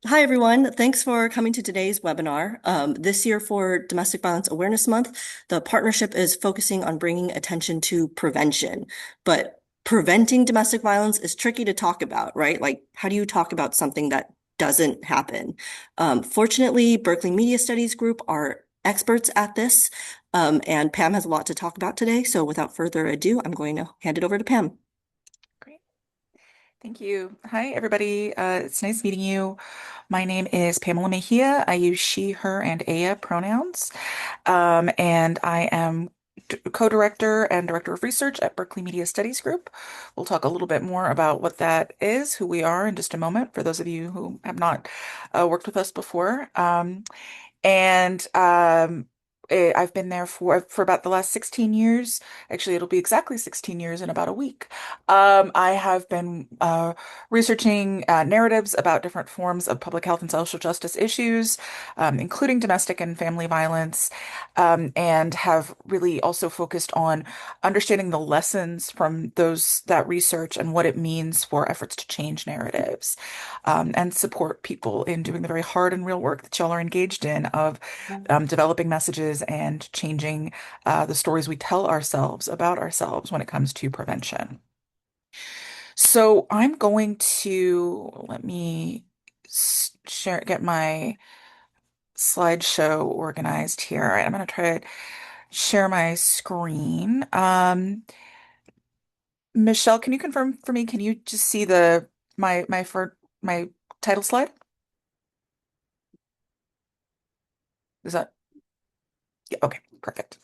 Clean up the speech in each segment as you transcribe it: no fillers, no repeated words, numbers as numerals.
Hi, everyone. Thanks for coming to today's webinar. This year for Domestic Violence Awareness Month, the partnership is focusing on bringing attention to prevention. But preventing domestic violence is tricky to talk about, right? Like, how do you talk about something that doesn't happen? Fortunately, Berkeley Media Studies Group are experts at this, and Pam has a lot to talk about today. So without further ado, I'm going to hand it over to Pam. Great. Thank you. Hi, everybody. It's nice meeting you. My name is Pamela Mejia. I use she, her, and aya pronouns. And I am co-director and director of research at Berkeley Media Studies Group. We'll talk a little bit more about what that is, who we are in just a moment, for those of you who have not worked with us before. And I've been there for about the last 16 years. Actually, it'll be exactly 16 years in about a week. I have been researching narratives about different forms of public health and social justice issues, including domestic and family violence, and have really also focused on understanding the lessons from that research and what it means for efforts to change narratives, and support people in doing the very hard and real work that y'all are engaged in of developing messages and changing the stories we tell ourselves about ourselves when it comes to prevention. So I'm going to let me get my slideshow organized here. All right, I'm going to try to share my screen. Michelle, can you confirm for me? Can you just see my title slide? Is that Yeah, okay, perfect.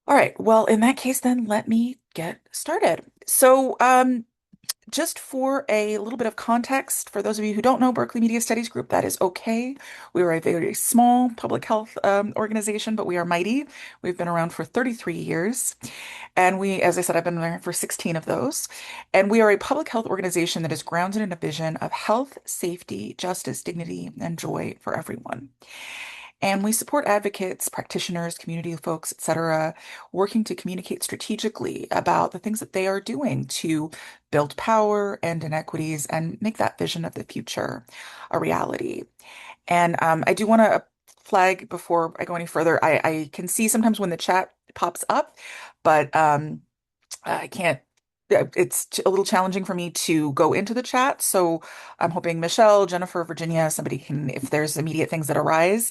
All right. Well, in that case, then let me get started. Just for a little bit of context, for those of you who don't know Berkeley Media Studies Group, that is okay. We are a very small public health organization, but we are mighty. We've been around for 33 years. And as I said, I've been there for 16 of those. And we are a public health organization that is grounded in a vision of health, safety, justice, dignity, and joy for everyone. And we support advocates, practitioners, community folks, etc., working to communicate strategically about the things that they are doing to build power, end inequities, and make that vision of the future a reality. And I do want to flag before I go any further, I can see sometimes when the chat pops up, but I can't. It's a little challenging for me to go into the chat, so I'm hoping Michelle, Jennifer, Virginia, somebody can, if there's immediate things that arise,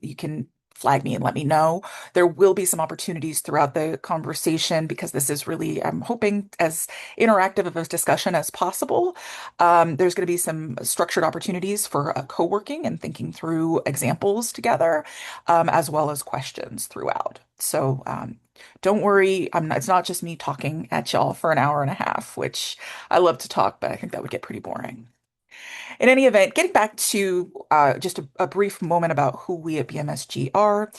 you can flag me and let me know. There will be some opportunities throughout the conversation because this is really, I'm hoping, as interactive of a discussion as possible. There's going to be some structured opportunities for co-working and thinking through examples together, as well as questions throughout. So don't worry, it's not just me talking at y'all for an hour and a half, which I love to talk, but I think that would get pretty boring. In any event, getting back to just a brief moment about who we at BMSG are.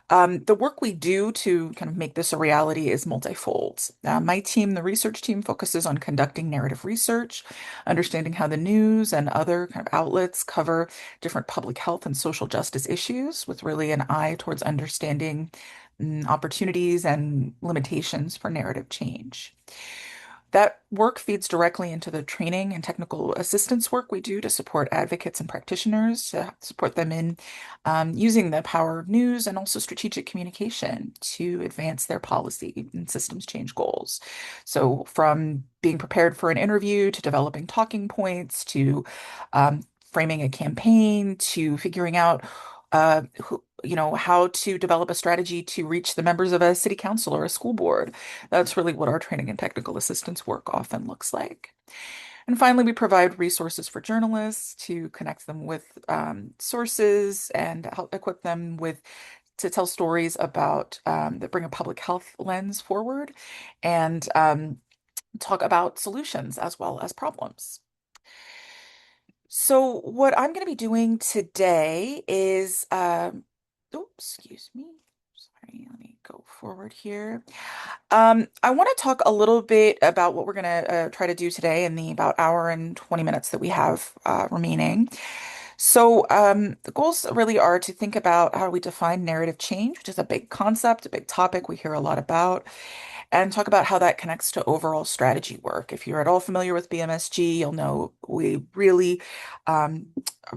The work we do to kind of make this a reality is multifold. My team, the research team, focuses on conducting narrative research, understanding how the news and other kind of outlets cover different public health and social justice issues, with really an eye towards understanding opportunities and limitations for narrative change. That work feeds directly into the training and technical assistance work we do to support advocates and practitioners, to support them in using the power of news and also strategic communication to advance their policy and systems change goals. So, from being prepared for an interview to developing talking points to framing a campaign to figuring out how to develop a strategy to reach the members of a city council or a school board. That's really what our training and technical assistance work often looks like. And finally, we provide resources for journalists to connect them with sources and help equip them to tell stories about that bring a public health lens forward and talk about solutions as well as problems. So what I'm going to be doing today is, oops, excuse me. Sorry, let me go forward here. I want to talk a little bit about what we're going to try to do today in the about hour and 20 minutes that we have remaining. So the goals really are to think about how we define narrative change, which is a big concept, a big topic we hear a lot about, and talk about how that connects to overall strategy work. If you're at all familiar with BMSG, you'll know we really um,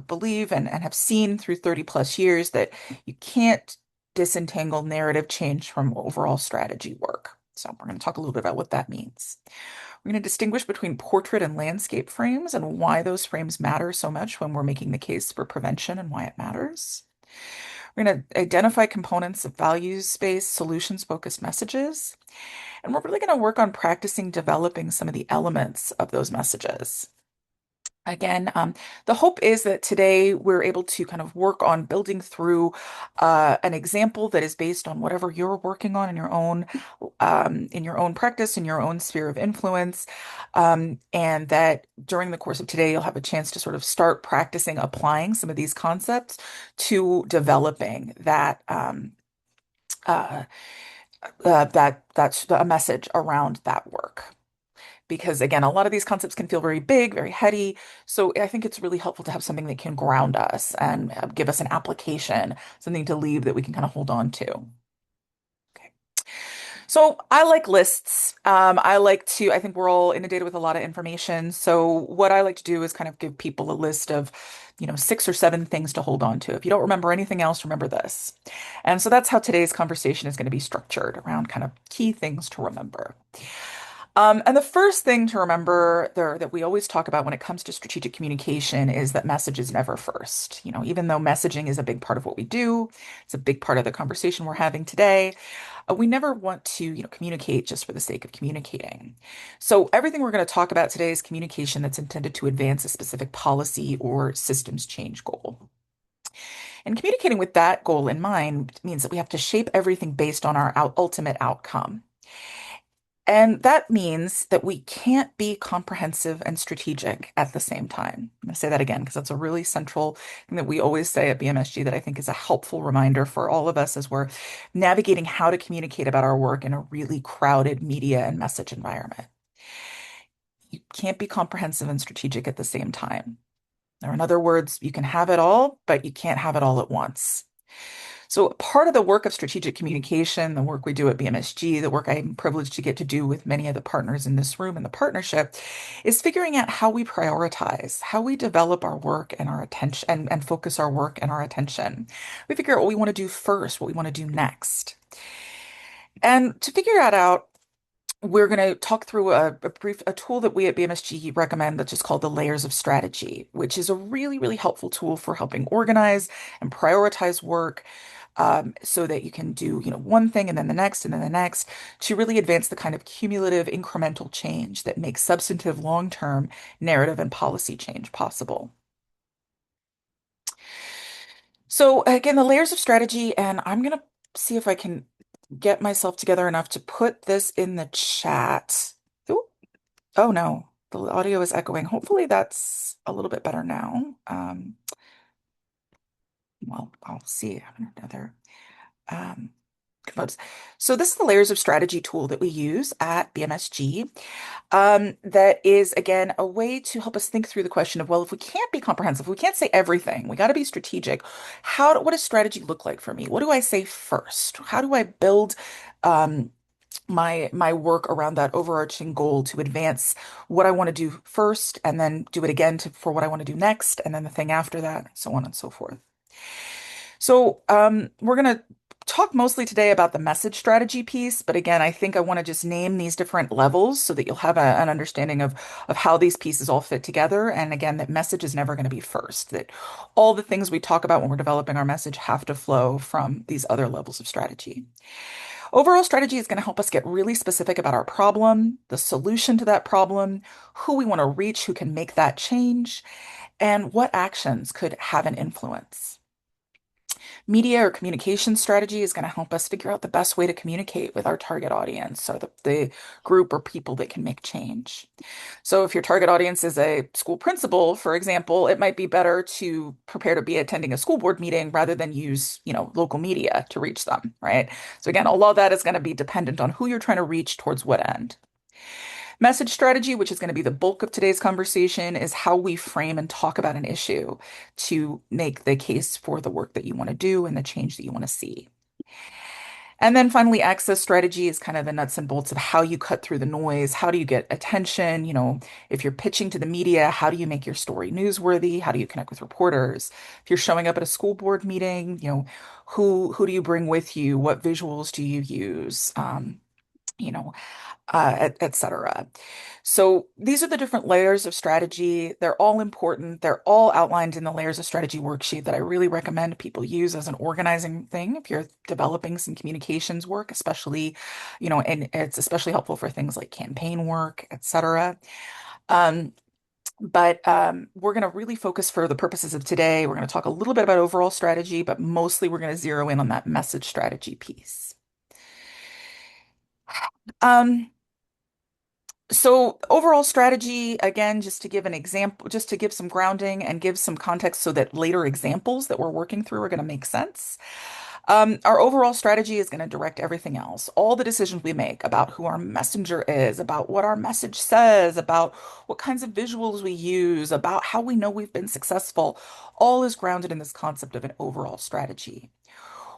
believe and have seen through 30 plus years that you can't disentangle narrative change from overall strategy work. So we're going to talk a little bit about what that means. We're going to distinguish between portrait and landscape frames and why those frames matter so much when we're making the case for prevention and why it matters. We're going to identify components of values-based, solutions-focused messages. And we're really going to work on practicing developing some of the elements of those messages. Again, the hope is that today we're able to kind of work on building through an example that is based on whatever you're working on in your own practice, in your own sphere of influence, and that during the course of today you'll have a chance to sort of start practicing applying some of these concepts to developing uh, that's a message around that work. Because again, a lot of these concepts can feel very big, very heady. So I think it's really helpful to have something that can ground us and give us an application, something to leave that we can kind of hold on to. Okay. So I like lists. I think we're all inundated with a lot of information. So what I like to do is kind of give people a list of, 6 or 7 things to hold on to. If you don't remember anything else, remember this. And so that's how today's conversation is going to be structured around kind of key things to remember. And the first thing to remember there that we always talk about when it comes to strategic communication is that message is never first. Even though messaging is a big part of what we do, it's a big part of the conversation we're having today. We never want to, communicate just for the sake of communicating. So everything we're going to talk about today is communication that's intended to advance a specific policy or systems change goal. And communicating with that goal in mind means that we have to shape everything based on our ultimate outcome. And that means that we can't be comprehensive and strategic at the same time. I'm going to say that again because that's a really central thing that we always say at BMSG that I think is a helpful reminder for all of us as we're navigating how to communicate about our work in a really crowded media and message environment. You can't be comprehensive and strategic at the same time. Or in other words, you can have it all, but you can't have it all at once. So part of the work of strategic communication, the work we do at BMSG, the work I'm privileged to get to do with many of the partners in this room in the partnership, is figuring out how we prioritize, how we develop our work and our attention and focus our work and our attention. We figure out what we want to do first, what we want to do next. And to figure that out, we're going to talk through a tool that we at BMSG recommend that's just called the layers of strategy, which is a really, really helpful tool for helping organize and prioritize work so that you can do, one thing and then the next and then the next to really advance the kind of cumulative incremental change that makes substantive long-term narrative and policy change possible. So again, the layers of strategy, and I'm going to see if I can get myself together enough to put this in the chat. Ooh, oh no, the audio is echoing. Hopefully that's a little bit better now. Well, I'll see. I have another components. So this is the layers of strategy tool that we use at BMSG. That is, again, a way to help us think through the question of, well, if we can't be comprehensive, we can't say everything, we got to be strategic. What does strategy look like for me? What do I say first? How do I build my work around that overarching goal to advance what I want to do first, and then do it again for what I want to do next, and then the thing after that, so on and so forth. So we're going to talk mostly today about the message strategy piece, but again, I think I want to just name these different levels so that you'll have an understanding of how these pieces all fit together. And again, that message is never going to be first, that all the things we talk about when we're developing our message have to flow from these other levels of strategy. Overall strategy is going to help us get really specific about our problem, the solution to that problem, who we want to reach, who can make that change, and what actions could have an influence. Media or communication strategy is going to help us figure out the best way to communicate with our target audience or the group or people that can make change. So if your target audience is a school principal, for example, it might be better to prepare to be attending a school board meeting rather than use, local media to reach them, right? So again, a lot of that is going to be dependent on who you're trying to reach towards what end. Message strategy, which is going to be the bulk of today's conversation, is how we frame and talk about an issue to make the case for the work that you want to do and the change that you want to see. And then finally, access strategy is kind of the nuts and bolts of how you cut through the noise. How do you get attention? If you're pitching to the media, how do you make your story newsworthy? How do you connect with reporters? If you're showing up at a school board meeting, who do you bring with you? What visuals do you use? You know, et cetera. So these are the different layers of strategy. They're all important. They're all outlined in the layers of strategy worksheet that I really recommend people use as an organizing thing if you're developing some communications work, especially, and it's especially helpful for things like campaign work, et cetera. Um, but we're going to really focus for the purposes of today. We're going to talk a little bit about overall strategy, but mostly we're going to zero in on that message strategy piece. Um, So overall strategy, again, just to give an example, just to give some grounding and give some context so that later examples that we're working through are going to make sense. Our overall strategy is going to direct everything else. All the decisions we make about who our messenger is, about what our message says, about what kinds of visuals we use, about how we know we've been successful, all is grounded in this concept of an overall strategy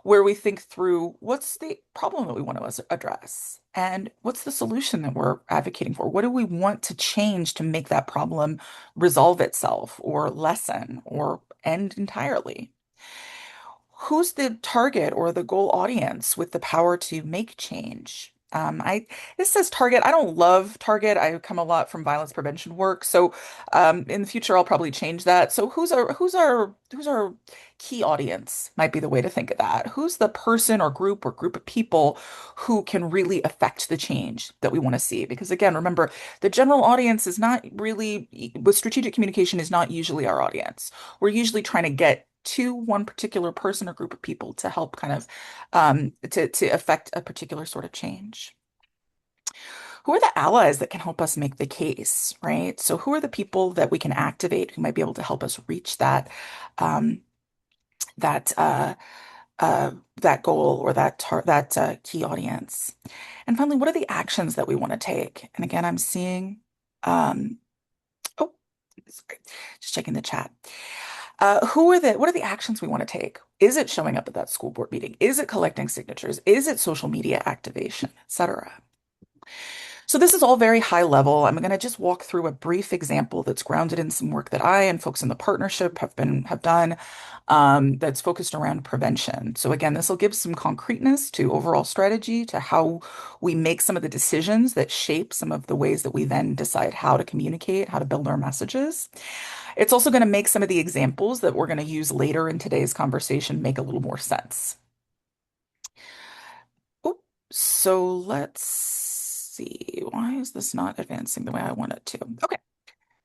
where we think through what's the problem that we want to address and what's the solution that we're advocating for? What do we want to change to make that problem resolve itself or lessen or end entirely? Who's the target or the goal audience with the power to make change? This says target. I don't love target. I come a lot from violence prevention work, so in the future I'll probably change that. So who's our key audience might be the way to think of that. Who's the person or group of people who can really affect the change that we want to see? Because again, remember, the general audience is not really, with strategic communication, is not usually our audience. We're usually trying to get to one particular person or group of people to help kind of to affect a particular sort of change. Who are the allies that can help us make the case, right? So who are the people that we can activate who might be able to help us reach um, that that goal or that key audience? And finally, what are the actions that we want to take? And again, I'm seeing oh, sorry, just checking the chat. What are the actions we want to take? Is it showing up at that school board meeting? Is it collecting signatures? Is it social media activation, etc.? So this is all very high level. I'm going to just walk through a brief example that's grounded in some work that I and folks in the partnership have done that's focused around prevention. So again, this will give some concreteness to overall strategy, to how we make some of the decisions that shape some of the ways that we then decide how to communicate, how to build our messages. It's also going to make some of the examples that we're going to use later in today's conversation make a little more sense. Oh, so let's see. Why is this not advancing the way I want it to? Okay.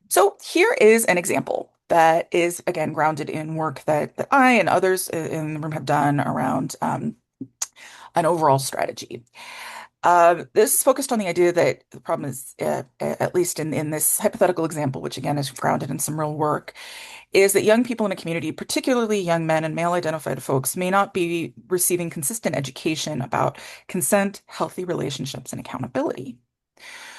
So here is an example that is, again, grounded in work that I and others in the room have done around an overall strategy. This is focused on the idea that the problem is, at least in this hypothetical example, which again is grounded in some real work, is that young people in a community, particularly young men and male-identified folks, may not be receiving consistent education about consent, healthy relationships, and accountability.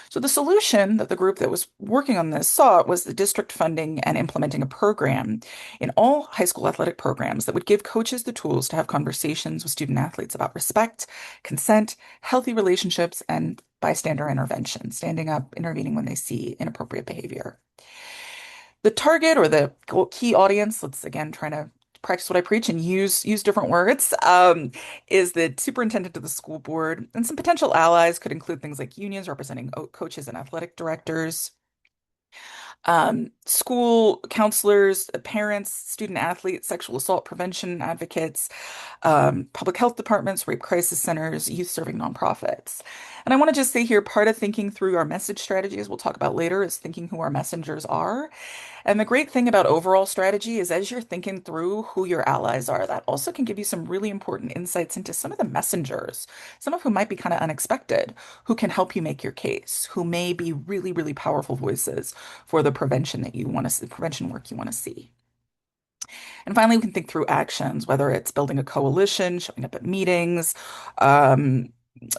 So the solution that the group that was working on this sought was the district funding and implementing a program in all high school athletic programs that would give coaches the tools to have conversations with student athletes about respect, consent, healthy relationships, and bystander intervention, standing up, intervening when they see inappropriate behavior. The target or the key audience, let's again try to practice what I preach and use different words, is the superintendent of the school board. And some potential allies could include things like unions representing coaches and athletic directors, school counselors, parents, student athletes, sexual assault prevention advocates, public health departments, rape crisis centers, youth serving nonprofits. And I want to just say here, part of thinking through our message strategies, we'll talk about later, is thinking who our messengers are. And the great thing about overall strategy is as you're thinking through who your allies are, that also can give you some really important insights into some of the messengers, some of whom might be kind of unexpected, who can help you make your case, who may be really, really powerful voices for the prevention that you want to see, prevention work you want to see. And finally, we can think through actions, whether it's building a coalition, showing up at meetings,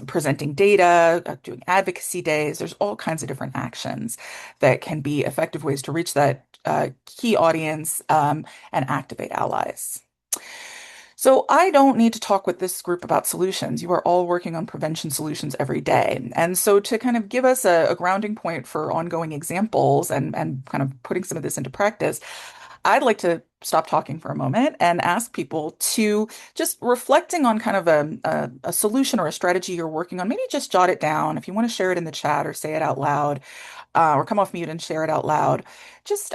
presenting data, doing advocacy days. There's all kinds of different actions that can be effective ways to reach that key audience and activate allies. So I don't need to talk with this group about solutions. You are all working on prevention solutions every day. And so to kind of give us a grounding point for ongoing examples and kind of putting some of this into practice, I'd like to stop talking for a moment and ask people to just reflecting on kind of a solution or a strategy you're working on, maybe just jot it down. If you want to share it in the chat or say it out loud, or come off mute and share it out loud. Just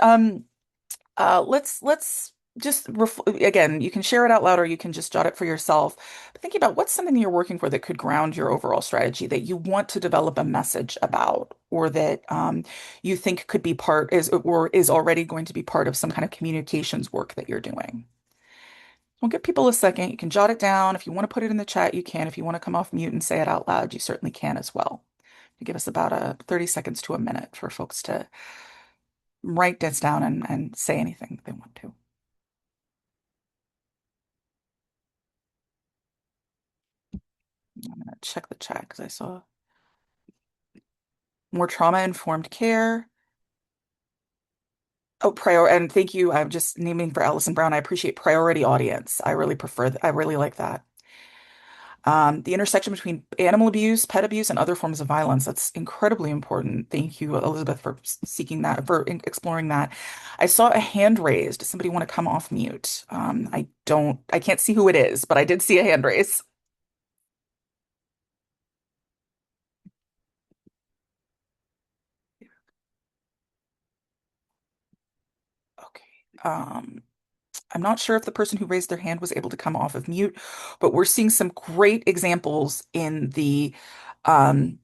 let's just ref again, you can share it out loud or you can just jot it for yourself. But thinking about what's something that you're working for that could ground your overall strategy that you want to develop a message about, or that you think could be part is or is already going to be part of some kind of communications work that you're doing. We'll give people a second. You can jot it down. If you want to put it in the chat, you can. If you want to come off mute and say it out loud, you certainly can as well. You give us about 30 seconds to a minute for folks to write this down and say anything they want to. I'm gonna check the chat because I saw more trauma-informed care. Oh, prior and thank you. I'm just naming for Allison Brown. I appreciate priority audience. I really prefer I really like that. The intersection between animal abuse, pet abuse, and other forms of violence. That's incredibly important. Thank you, Elizabeth, for seeking that, for exploring that. I saw a hand raised. Does somebody want to come off mute? I can't see who it is, but I did see a hand raise. Okay. I'm not sure if the person who raised their hand was able to come off of mute, but we're seeing some great examples um,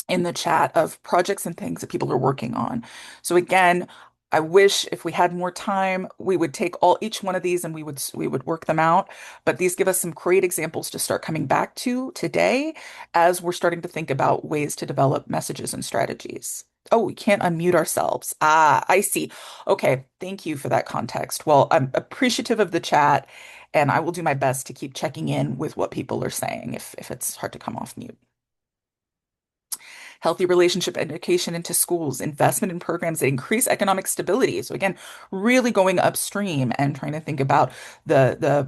in the chat of projects and things that people are working on. So again, I wish if we had more time, we would take each one of these and we would work them out. But these give us some great examples to start coming back to today as we're starting to think about ways to develop messages and strategies. Oh, we can't unmute ourselves. Ah, I see. Okay, thank you for that context. Well, I'm appreciative of the chat, and I will do my best to keep checking in with what people are saying if it's hard to come off mute. Healthy relationship education into schools, investment in programs that increase economic stability. So again, really going upstream and trying to think about the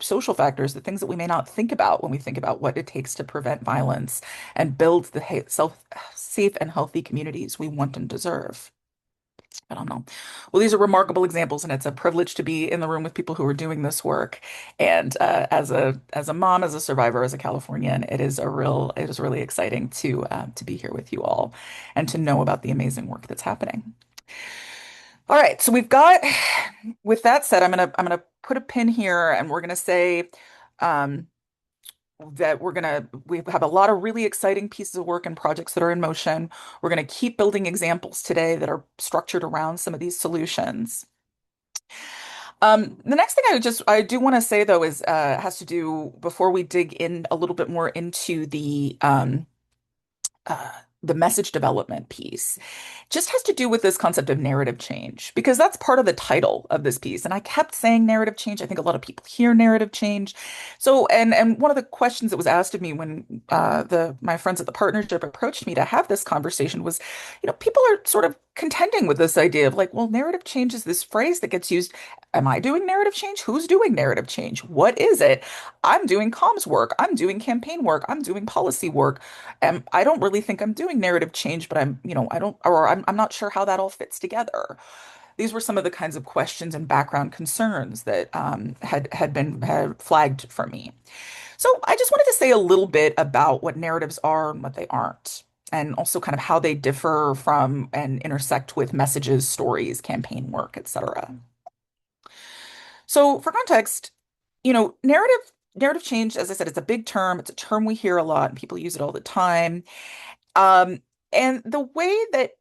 social factors, the things that we may not think about when we think about what it takes to prevent violence and build the self safe and healthy communities we want and deserve. I don't know. Well, these are remarkable examples, and it's a privilege to be in the room with people who are doing this work. And as a mom, as a survivor, as a Californian, it is really exciting to be here with you all and to know about the amazing work that's happening. All right, so we've got. With that said, I'm gonna put a pin here, and we're gonna say. Um, that we have a lot of really exciting pieces of work and projects that are in motion. We're going to keep building examples today that are structured around some of these solutions. The next thing I do want to say though is has to do before we dig in a little bit more into uh, the message development piece just has to do with this concept of narrative change, because that's part of the title of this piece. And I kept saying narrative change. I think a lot of people hear narrative change. So, and one of the questions that was asked of me when the my friends at the partnership approached me to have this conversation was, people are sort of contending with this idea of like, well, narrative change is this phrase that gets used. Am I doing narrative change? Who's doing narrative change? What is it? I'm doing comms work. I'm doing campaign work. I'm doing policy work. I don't really think I'm doing narrative change, but I don't, or I'm not sure how that all fits together. These were some of the kinds of questions and background concerns that had flagged for me. So I just wanted to say a little bit about what narratives are and what they aren't, and also kind of how they differ from and intersect with messages, stories, campaign work, etc. So for context, narrative change, as I said, it's a big term. It's a term we hear a lot, and people use it all the time. Um, and the way that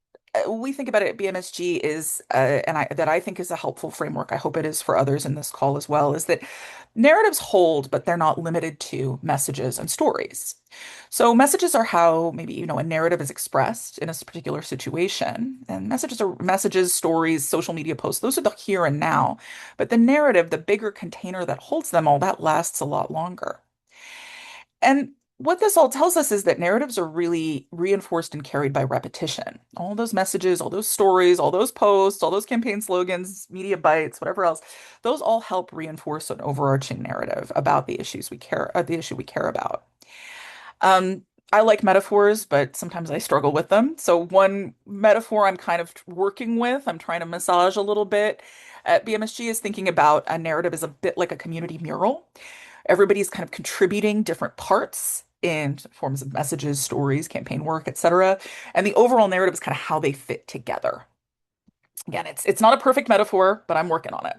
we think about it at BMSG is, that I think is a helpful framework. I hope it is for others in this call as well, is that narratives hold, but they're not limited to messages and stories. So messages are how maybe, a narrative is expressed in a particular situation. And messages are messages, stories, social media posts. Those are the here and now. But the narrative, the bigger container that holds them all, that lasts a lot longer. And what this all tells us is that narratives are really reinforced and carried by repetition. All those messages, all those stories, all those posts, all those campaign slogans, media bites, whatever else, those all help reinforce an overarching narrative about the issue we care about. Um, I like metaphors, but sometimes I struggle with them. So one metaphor I'm kind of working with, I'm trying to massage a little bit at BMSG is thinking about a narrative as a bit like a community mural. Everybody's kind of contributing different parts in forms of messages, stories, campaign work, etc. And the overall narrative is kind of how they fit together. Again, it's not a perfect metaphor, but I'm working on it.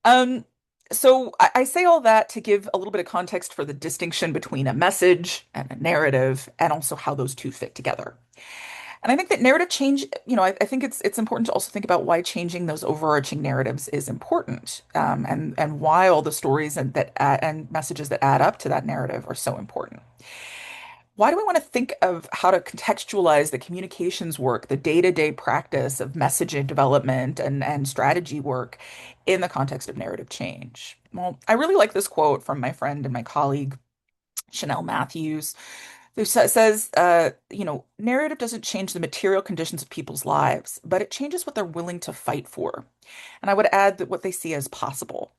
Um, so I say all that to give a little bit of context for the distinction between a message and a narrative, and also how those two fit together. And I think that narrative change, I think it's important to also think about why changing those overarching narratives is important, and why all the stories and messages that add up to that narrative are so important. Why do we want to think of how to contextualize the communications work, the day-to-day practice of messaging development and strategy work in the context of narrative change? Well, I really like this quote from my friend and my colleague, Chanel Matthews, who says, narrative doesn't change the material conditions of people's lives, but it changes what they're willing to fight for. And I would add that what they see as possible.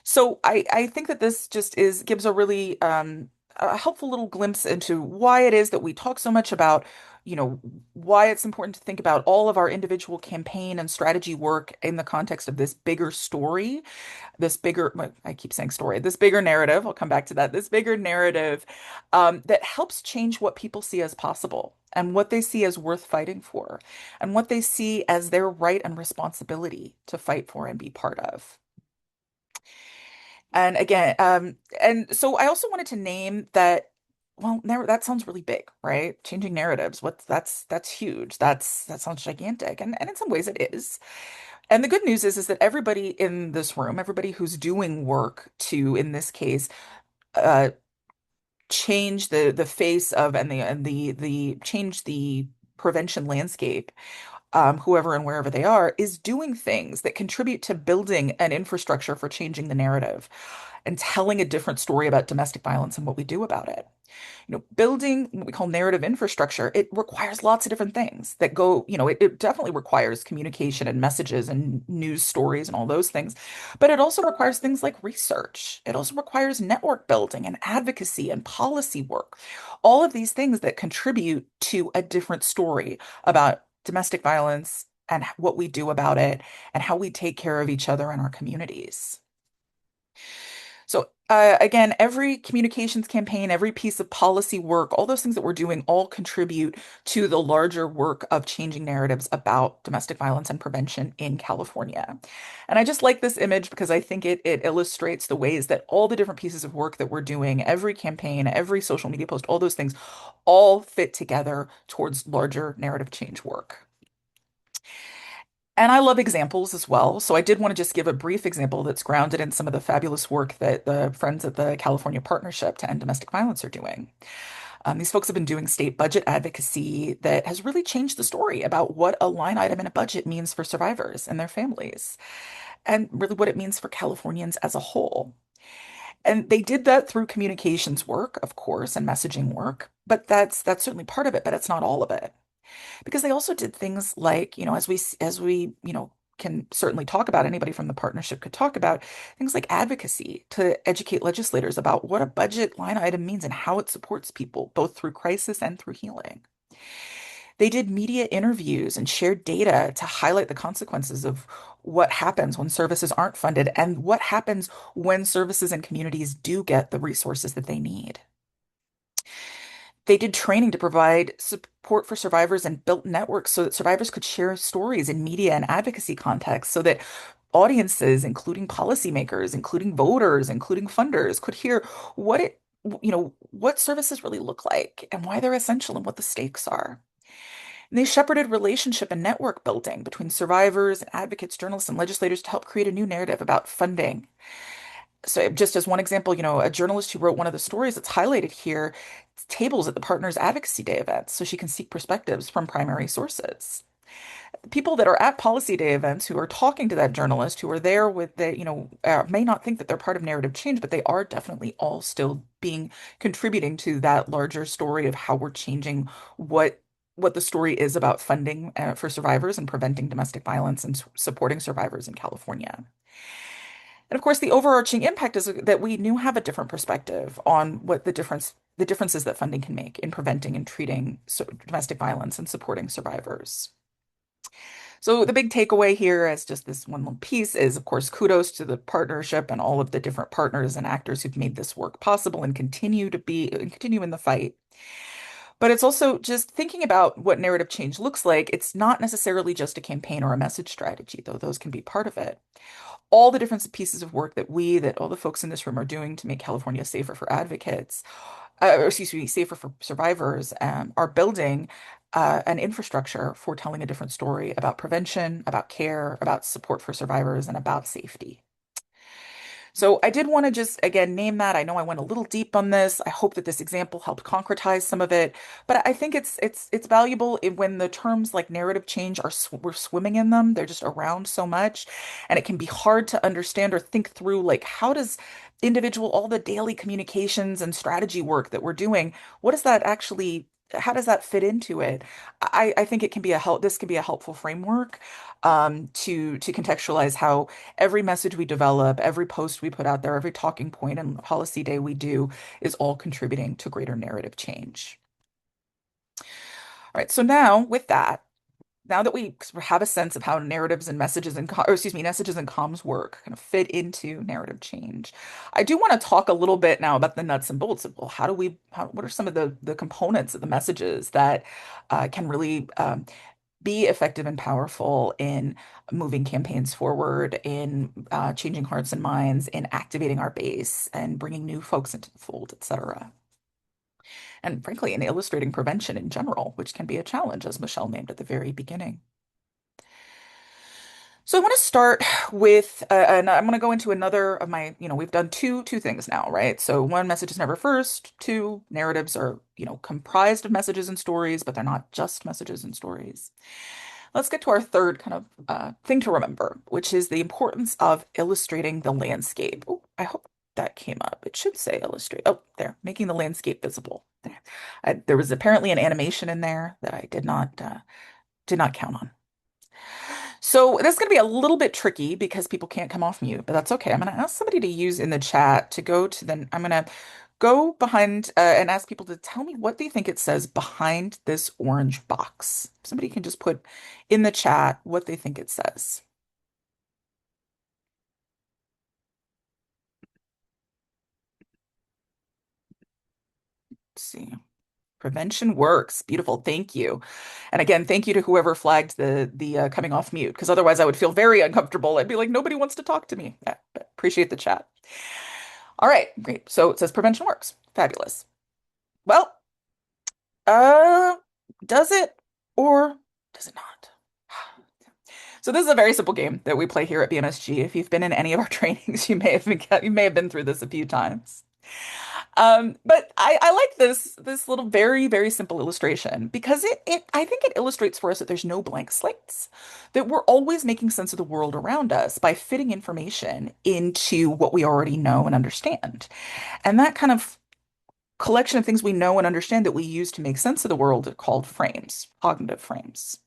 So I think that this just gives a really a helpful little glimpse into why it is that we talk so much about, why it's important to think about all of our individual campaign and strategy work in the context of this bigger story, this bigger, well, I keep saying story, this bigger narrative. I'll come back to that. This bigger narrative that helps change what people see as possible and what they see as worth fighting for and what they see as their right and responsibility to fight for and be part of. And again, and so I also wanted to name that, well, that sounds really big, right? Changing narratives. That's huge. That sounds gigantic. And in some ways it is. And the good news is that everybody in this room, everybody who's doing work to, in this case, uh, change the face of and the change the prevention landscape, whoever and wherever they are, is doing things that contribute to building an infrastructure for changing the narrative and telling a different story about domestic violence and what we do about it. Building what we call narrative infrastructure, it requires lots of different things that go, it definitely requires communication and messages and news stories and all those things. But it also requires things like research. It also requires network building and advocacy and policy work. All of these things that contribute to a different story about domestic violence and what we do about it and how we take care of each other in our communities. So, again, every communications campaign, every piece of policy work, all those things that we're doing all contribute to the larger work of changing narratives about domestic violence and prevention in California. And I just like this image because I think it illustrates the ways that all the different pieces of work that we're doing, every campaign, every social media post, all those things all fit together towards larger narrative change work. And I love examples as well. So I did want to just give a brief example that's grounded in some of the fabulous work that the friends at the California Partnership to End Domestic Violence are doing. These folks have been doing state budget advocacy that has really changed the story about what a line item in a budget means for survivors and their families, and really what it means for Californians as a whole. And they did that through communications work, of course, and messaging work, but that's certainly part of it, but it's not all of it, because they also did things like, as we can certainly talk about, anybody from the partnership could talk about things like advocacy to educate legislators about what a budget line item means and how it supports people both through crisis and through healing. They did media interviews and shared data to highlight the consequences of what happens when services aren't funded and what happens when services and communities do get the resources that they need. They did training to provide support for survivors and built networks so that survivors could share stories in media and advocacy contexts so that audiences, including policymakers, including voters, including funders, could hear what what services really look like and why they're essential and what the stakes are. And they shepherded relationship and network building between survivors, advocates, journalists, and legislators to help create a new narrative about funding. So just as one example, a journalist who wrote one of the stories that's highlighted here tables at the Partners Advocacy Day events so she can seek perspectives from primary sources. People that are at Policy Day events who are talking to that journalist, who are there with may not think that they're part of narrative change, but they are definitely all still being contributing to that larger story of how we're changing what what the story is about funding for survivors and preventing domestic violence and supporting survivors in California. And of course, the overarching impact is that we now have a different perspective on what the differences that funding can make in preventing and treating domestic violence and supporting survivors. So the big takeaway here as just this one little piece is, of course, kudos to the partnership and all of the different partners and actors who've made this work possible and continue in the fight. But it's also just thinking about what narrative change looks like. It's not necessarily just a campaign or a message strategy, though those can be part of it. All the different pieces of work that all the folks in this room are doing to make California safer for advocates, or excuse me, safer for survivors, are building an infrastructure for telling a different story about prevention, about care, about support for survivors, and about safety. So I did want to just again name that. I know I went a little deep on this. I hope that this example helped concretize some of it, but I think it's valuable when the terms like narrative change we're swimming in them. They're just around so much, and it can be hard to understand or think through like how does all the daily communications and strategy work that we're doing, what does that actually how does that fit into it? I think it can be a help. This can be a helpful framework to contextualize how every message we develop, every post we put out there, every talking point and policy day we do is all contributing to greater narrative change. All right, so now with that, now that we sort of have a sense of how narratives and messages and comms work, kind of fit into narrative change, I do want to talk a little bit now about the nuts and bolts of, well, what are some of the components of the messages that can really be effective and powerful in moving campaigns forward, in changing hearts and minds, in activating our base and bringing new folks into the fold, et cetera. And frankly, in illustrating prevention in general, which can be a challenge, as Michelle named at the very beginning. So I want to start with, and I'm going to go into another of my, we've done two things now, right? So one, message is never first. Two, narratives are, comprised of messages and stories, but they're not just messages and stories. Let's get to our third kind of thing to remember, which is the importance of illustrating the landscape. Oh, I hope that came up. It should say illustrate. Oh, there, making the landscape visible. There was apparently an animation in there that I did not count on. So this is going to be a little bit tricky because people can't come off mute, but that's okay. I'm going to ask somebody to use in the chat to go to I'm going to go behind and ask people to tell me what they think it says behind this orange box. Somebody can just put in the chat what they think it says. Let's see. Prevention works. Beautiful. Thank you. And again, thank you to whoever flagged the coming off mute, because otherwise I would feel very uncomfortable. I'd be like, nobody wants to talk to me. Yeah, but appreciate the chat. All right, great. So it says prevention works. Fabulous. Well, uh, does it or does it not? So this is a very simple game that we play here at BMSG. If you've been in any of our trainings, you may have been through this a few times. But I like this little very simple illustration because it I think it illustrates for us that there's no blank slates, that we're always making sense of the world around us by fitting information into what we already know and understand. And that kind of collection of things we know and understand that we use to make sense of the world are called frames, cognitive frames.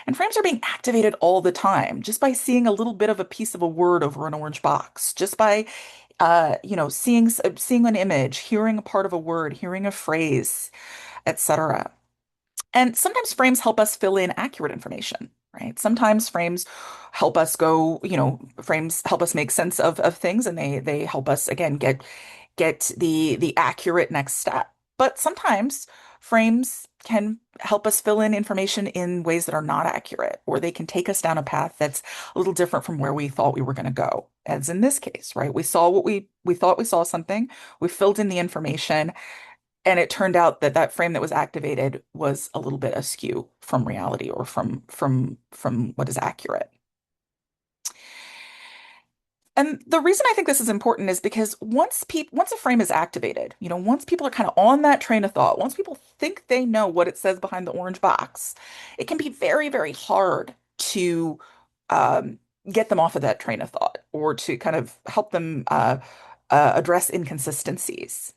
And frames are being activated all the time just by seeing a little bit of a piece of a word over an orange box, just by seeing an image, hearing a part of a word, hearing a phrase, etc. And sometimes frames help us fill in accurate information, right? Sometimes frames help us make sense of things, and they help us again get the accurate next step. But sometimes frames can help us fill in information in ways that are not accurate, or they can take us down a path that's a little different from where we thought we were going to go. As in this case, right? We saw what we thought we saw something, we filled in the information, and it turned out that that frame that was activated was a little bit askew from reality or from what is accurate. And the reason I think this is important is because once a frame is activated, once people are kind of on that train of thought, once people think they know what it says behind the orange box, it can be very hard to um, get them off of that train of thought or to kind of help them address inconsistencies.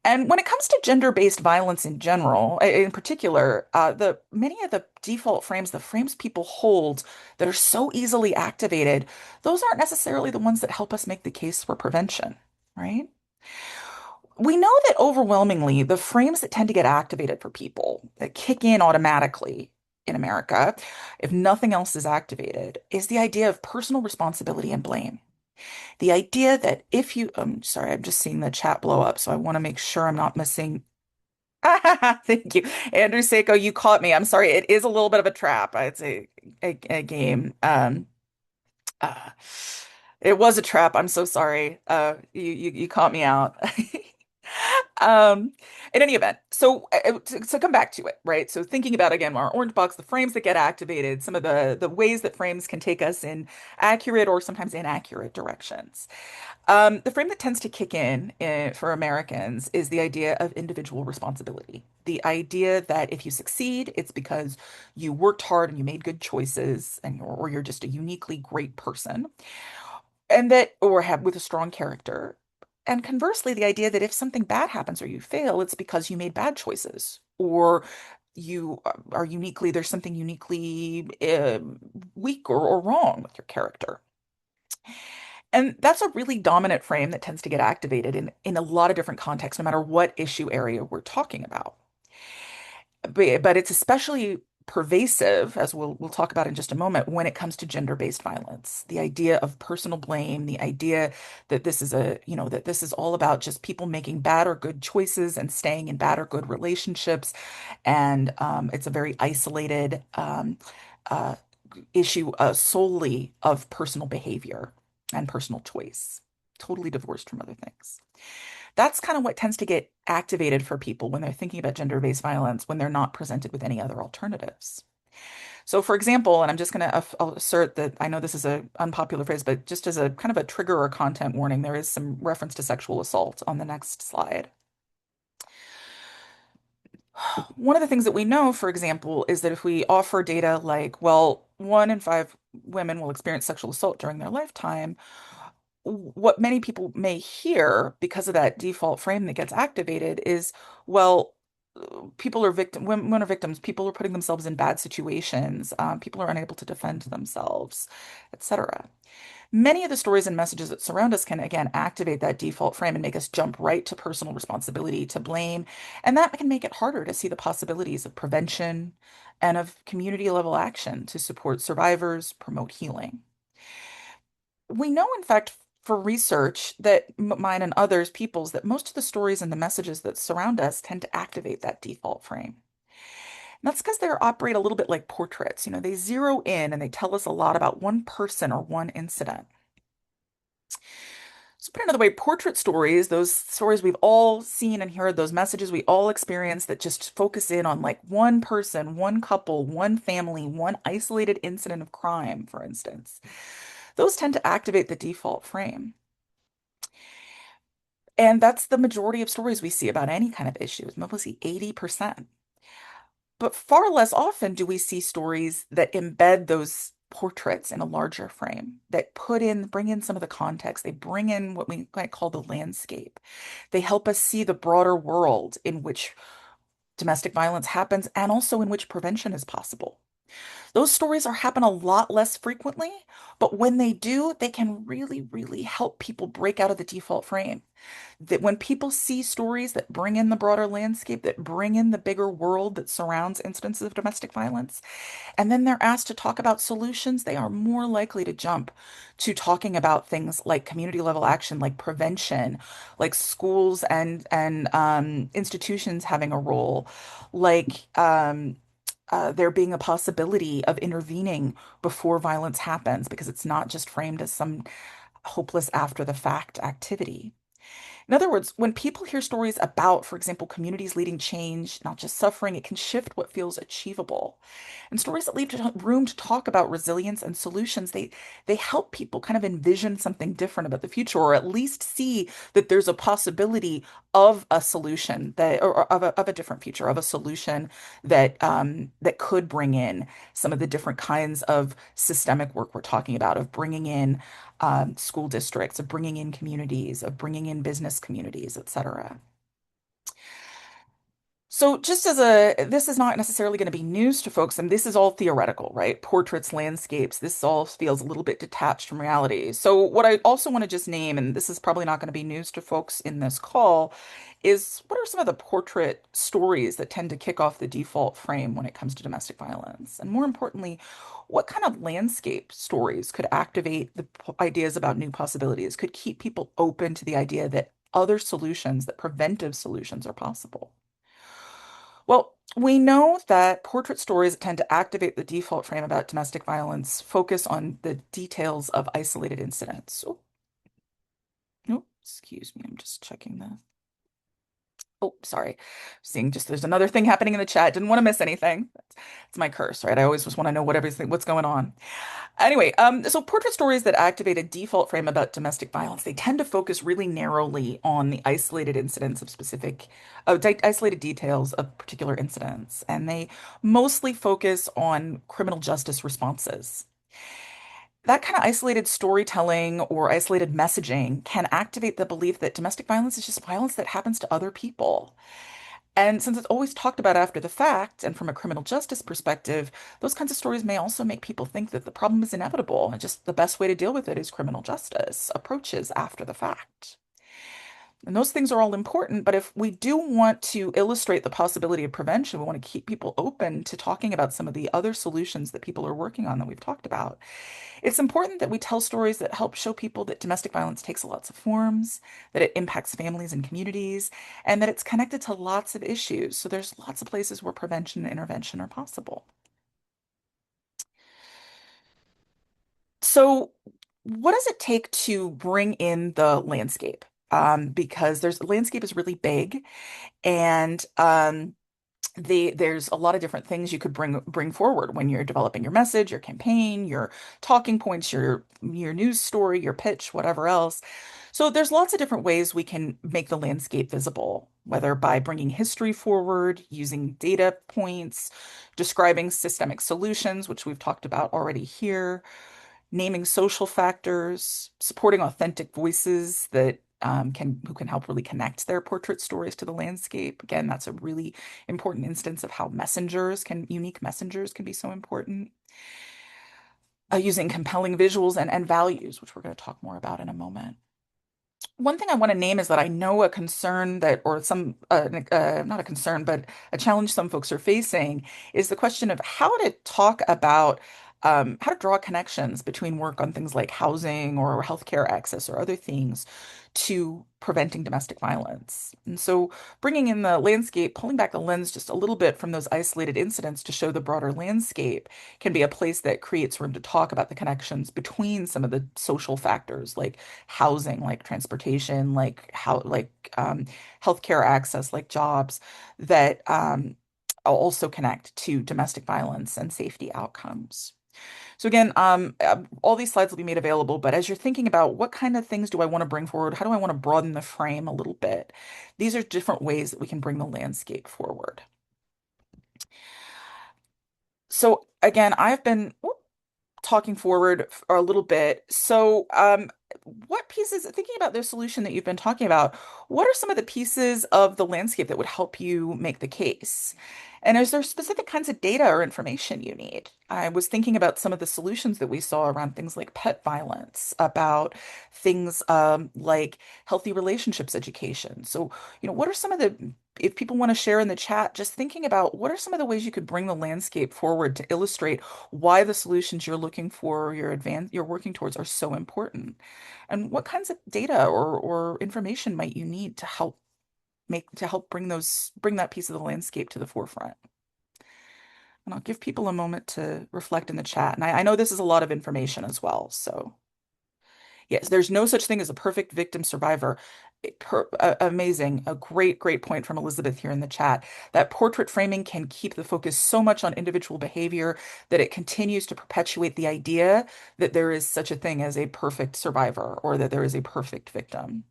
And when it comes to gender-based violence in general, in particular, the many of the default frames, the frames people hold that are so easily activated, those aren't necessarily the ones that help us make the case for prevention, right? We know that overwhelmingly, the frames that tend to get activated for people that kick in automatically in America, if nothing else is activated, is the idea of personal responsibility and blame. The idea that if you, I'm sorry, I'm just seeing the chat blow up, so I want to make sure I'm not missing. Thank you. Andrew Seiko, you caught me. I'm sorry. It is a little bit of a trap. It's a game. Uh, it was a trap. I'm so sorry. You caught me out. Um, in any event, so to come back to it, right? So thinking about again our orange box, the frames that get activated, some of the ways that frames can take us in accurate or sometimes inaccurate directions. The frame that tends to kick in for Americans is the idea of individual responsibility. The idea that if you succeed, it's because you worked hard and you made good choices, and or you're just a uniquely great person, and that or have with a strong character. And conversely, the idea that if something bad happens or you fail, it's because you made bad choices or you are uniquely, there's something uniquely weak or wrong with your character. And that's a really dominant frame that tends to get activated in a lot of different contexts, no matter what issue area we're talking about. But it's especially pervasive, as we'll talk about in just a moment, when it comes to gender-based violence. The idea of personal blame, the idea that this is that this is all about just people making bad or good choices and staying in bad or good relationships. And it's a very isolated uh, issue solely of personal behavior and personal choice, totally divorced from other things. That's kind of what tends to get activated for people when they're thinking about gender-based violence when they're not presented with any other alternatives. So, for example, and I'm just going to assert that I know this is an unpopular phrase, but just as a kind of a trigger or content warning, there is some reference to sexual assault on the next slide. One of the things that we know, for example, is that if we offer data like, well, 1 in 5 women will experience sexual assault during their lifetime, what many people may hear because of that default frame that gets activated is, well, women are victims, people are putting themselves in bad situations, people are unable to defend themselves, etc. Many of the stories and messages that surround us can again activate that default frame and make us jump right to personal responsibility, to blame, and that can make it harder to see the possibilities of prevention and of community level action to support survivors, promote healing. We know, in fact, for research that mine and others, people's, that most of the stories and the messages that surround us tend to activate that default frame. And that's because they operate a little bit like portraits. They zero in and they tell us a lot about one person or one incident. So put another way, portrait stories, those stories we've all seen and heard, those messages we all experience that just focus in on like one person, one couple, one family, one isolated incident of crime, for instance. Those tend to activate the default frame. And that's the majority of stories we see about any kind of issues, mostly 80%. But far less often do we see stories that embed those portraits in a larger frame, that bring in some of the context. They bring in what we might call the landscape. They help us see the broader world in which domestic violence happens and also in which prevention is possible. Those stories happen a lot less frequently, but when they do, they can really, really help people break out of the default frame. That when people see stories that bring in the broader landscape, that bring in the bigger world that surrounds instances of domestic violence, and then they're asked to talk about solutions, they are more likely to jump to talking about things like community level action, like prevention, like schools and institutions having a role, like there being a possibility of intervening before violence happens because it's not just framed as some hopeless after the fact activity. In other words, when people hear stories about, for example, communities leading change, not just suffering, it can shift what feels achievable. And stories that leave room to talk about resilience and solutions, they help people kind of envision something different about the future, or at least see that there's a possibility of a solution or of a different future, of a solution that could bring in some of the different kinds of systemic work we're talking about, of bringing in school districts, of bringing in communities, of bringing in business communities, etc. So just as this is not necessarily going to be news to folks, and this is all theoretical, right? Portraits, landscapes, this all feels a little bit detached from reality. So what I also want to just name, and this is probably not going to be news to folks in this call, is what are some of the portrait stories that tend to kick off the default frame when it comes to domestic violence? And more importantly, what kind of landscape stories could activate the ideas about new possibilities, could keep people open to the idea that other solutions, that preventive solutions are possible? Well, we know that portrait stories that tend to activate the default frame about domestic violence focus on the details of isolated incidents. Oh, no, excuse me, I'm just checking the. Oh, sorry. Seeing just there's another thing happening in the chat. Didn't want to miss anything. It's my curse, right? I always just want to know what's going on. Anyway, so portrait stories that activate a default frame about domestic violence, they tend to focus really narrowly on the isolated incidents of isolated details of particular incidents, and they mostly focus on criminal justice responses. That kind of isolated storytelling or isolated messaging can activate the belief that domestic violence is just violence that happens to other people. And since it's always talked about after the fact, and from a criminal justice perspective, those kinds of stories may also make people think that the problem is inevitable and just the best way to deal with it is criminal justice approaches after the fact. And those things are all important, but if we do want to illustrate the possibility of prevention, we want to keep people open to talking about some of the other solutions that people are working on that we've talked about. It's important that we tell stories that help show people that domestic violence takes lots of forms, that it impacts families and communities, and that it's connected to lots of issues. So there's lots of places where prevention and intervention are possible. So what does it take to bring in the landscape? Because landscape is really big, and there's a lot of different things you could bring forward when you're developing your message, your campaign, your talking points, your news story, your pitch, whatever else. So there's lots of different ways we can make the landscape visible, whether by bringing history forward, using data points, describing systemic solutions, which we've talked about already here, naming social factors, supporting authentic voices that who can help really connect their portrait stories to the landscape. Again, that's a really important instance of how unique messengers can be so important. Using compelling visuals and values, which we're going to talk more about in a moment. One thing I want to name is that I know a concern that, or some, not a concern, but a challenge some folks are facing is the question of how to talk about, how to draw connections between work on things like housing or healthcare access or other things to preventing domestic violence. And so bringing in the landscape, pulling back the lens just a little bit from those isolated incidents to show the broader landscape can be a place that creates room to talk about the connections between some of the social factors like housing, like transportation, healthcare access, like jobs that also connect to domestic violence and safety outcomes. So again, all these slides will be made available, but as you're thinking about what kind of things do I want to bring forward, how do I want to broaden the frame a little bit? These are different ways that we can bring the landscape forward. So again, I've been talking forward a little bit. So, what pieces, thinking about the solution that you've been talking about, what are some of the pieces of the landscape that would help you make the case? And is there specific kinds of data or information you need? I was thinking about some of the solutions that we saw around things like pet violence, about things like healthy relationships education. So, what are some of the, if people want to share in the chat, just thinking about what are some of the ways you could bring the landscape forward to illustrate why the solutions you're looking for, you're working towards are so important. And what kinds of data or information might you need to help bring that piece of the landscape to the forefront? And I'll give people a moment to reflect in the chat. And I know this is a lot of information as well. So yes, there's no such thing as a perfect victim survivor. Amazing. A great, great point from Elizabeth here in the chat. That portrait framing can keep the focus so much on individual behavior that it continues to perpetuate the idea that there is such a thing as a perfect survivor or that there is a perfect victim.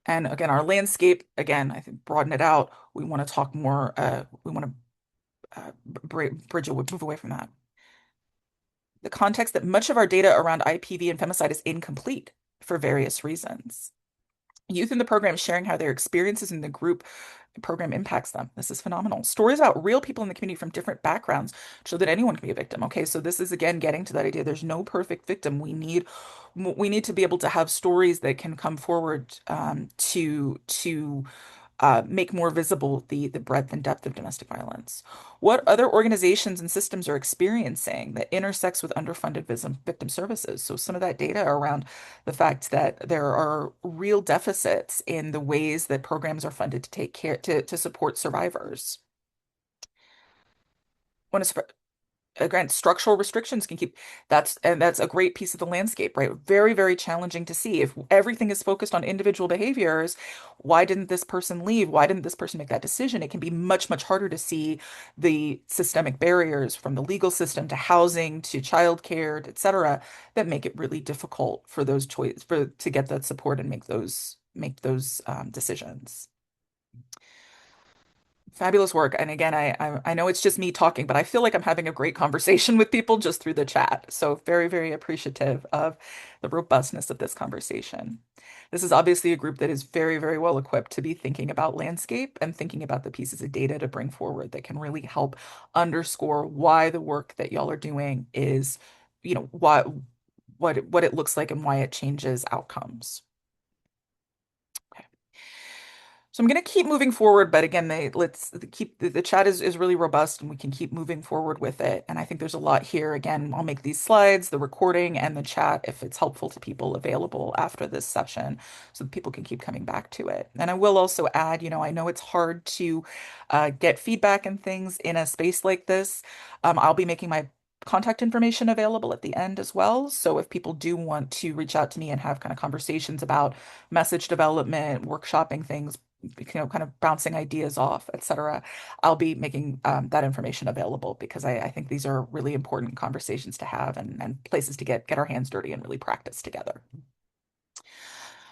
And again, our landscape, again, I think broaden it out. We want to talk more, we want to bridge away, move away from that. the context that much of our data around IPV and femicide is incomplete for various reasons. Youth in the program sharing how their experiences in the group program impacts them. This is phenomenal. Stories about real people in the community from different backgrounds show that anyone can be a victim. Okay, so this is again getting to that idea. There's no perfect victim. We need to be able to have stories that can come forward to make more visible the breadth and depth of domestic violence. What other organizations and systems are experiencing that intersects with underfunded victim services? So some of that data around the fact that there are real deficits in the ways that programs are funded to take care to support survivors. When a again, structural restrictions can keep that's a great piece of the landscape, right? Very, very challenging to see. If everything is focused on individual behaviors, why didn't this person leave? Why didn't this person make that decision? It can be much, much harder to see the systemic barriers from the legal system to housing to childcare, et cetera, that make it really difficult for those choices for to get that support and make those decisions. Fabulous work. And again, I know it's just me talking, but I feel like I'm having a great conversation with people just through the chat. So very, very appreciative of the robustness of this conversation. This is obviously a group that is very, very well equipped to be thinking about landscape and thinking about the pieces of data to bring forward that can really help underscore why the work that y'all are doing is, what it looks like and why it changes outcomes. Okay. So I'm going to keep moving forward, but again, let's keep the chat is really robust and we can keep moving forward with it. And I think there's a lot here. Again, I'll make these slides, the recording and the chat, if it's helpful to people, available after this session so that people can keep coming back to it. And I will also add, I know it's hard to get feedback and things in a space like this. I'll be making my contact information available at the end as well. So if people do want to reach out to me and have kind of conversations about message development, workshopping things, kind of bouncing ideas off, etc. I'll be making that information available because I think these are really important conversations to have and places to get our hands dirty and really practice together.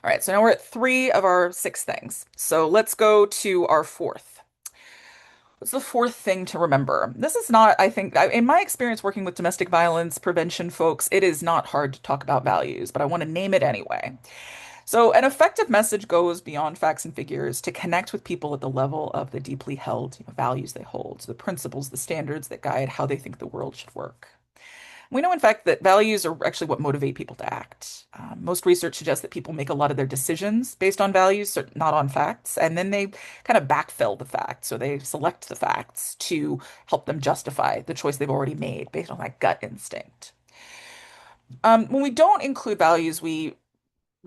All right, so now we're at 3 of our 6 things. So let's go to our fourth. What's the fourth thing to remember? This is not, I think, in my experience working with domestic violence prevention folks, it is not hard to talk about values, but I want to name it anyway. So, an effective message goes beyond facts and figures to connect with people at the level of the deeply held values they hold, so the principles, the standards that guide how they think the world should work. We know, in fact, that values are actually what motivate people to act. Most research suggests that people make a lot of their decisions based on values, not on facts, and then they kind of backfill the facts, so they select the facts to help them justify the choice they've already made based on that gut instinct. When we don't include values, we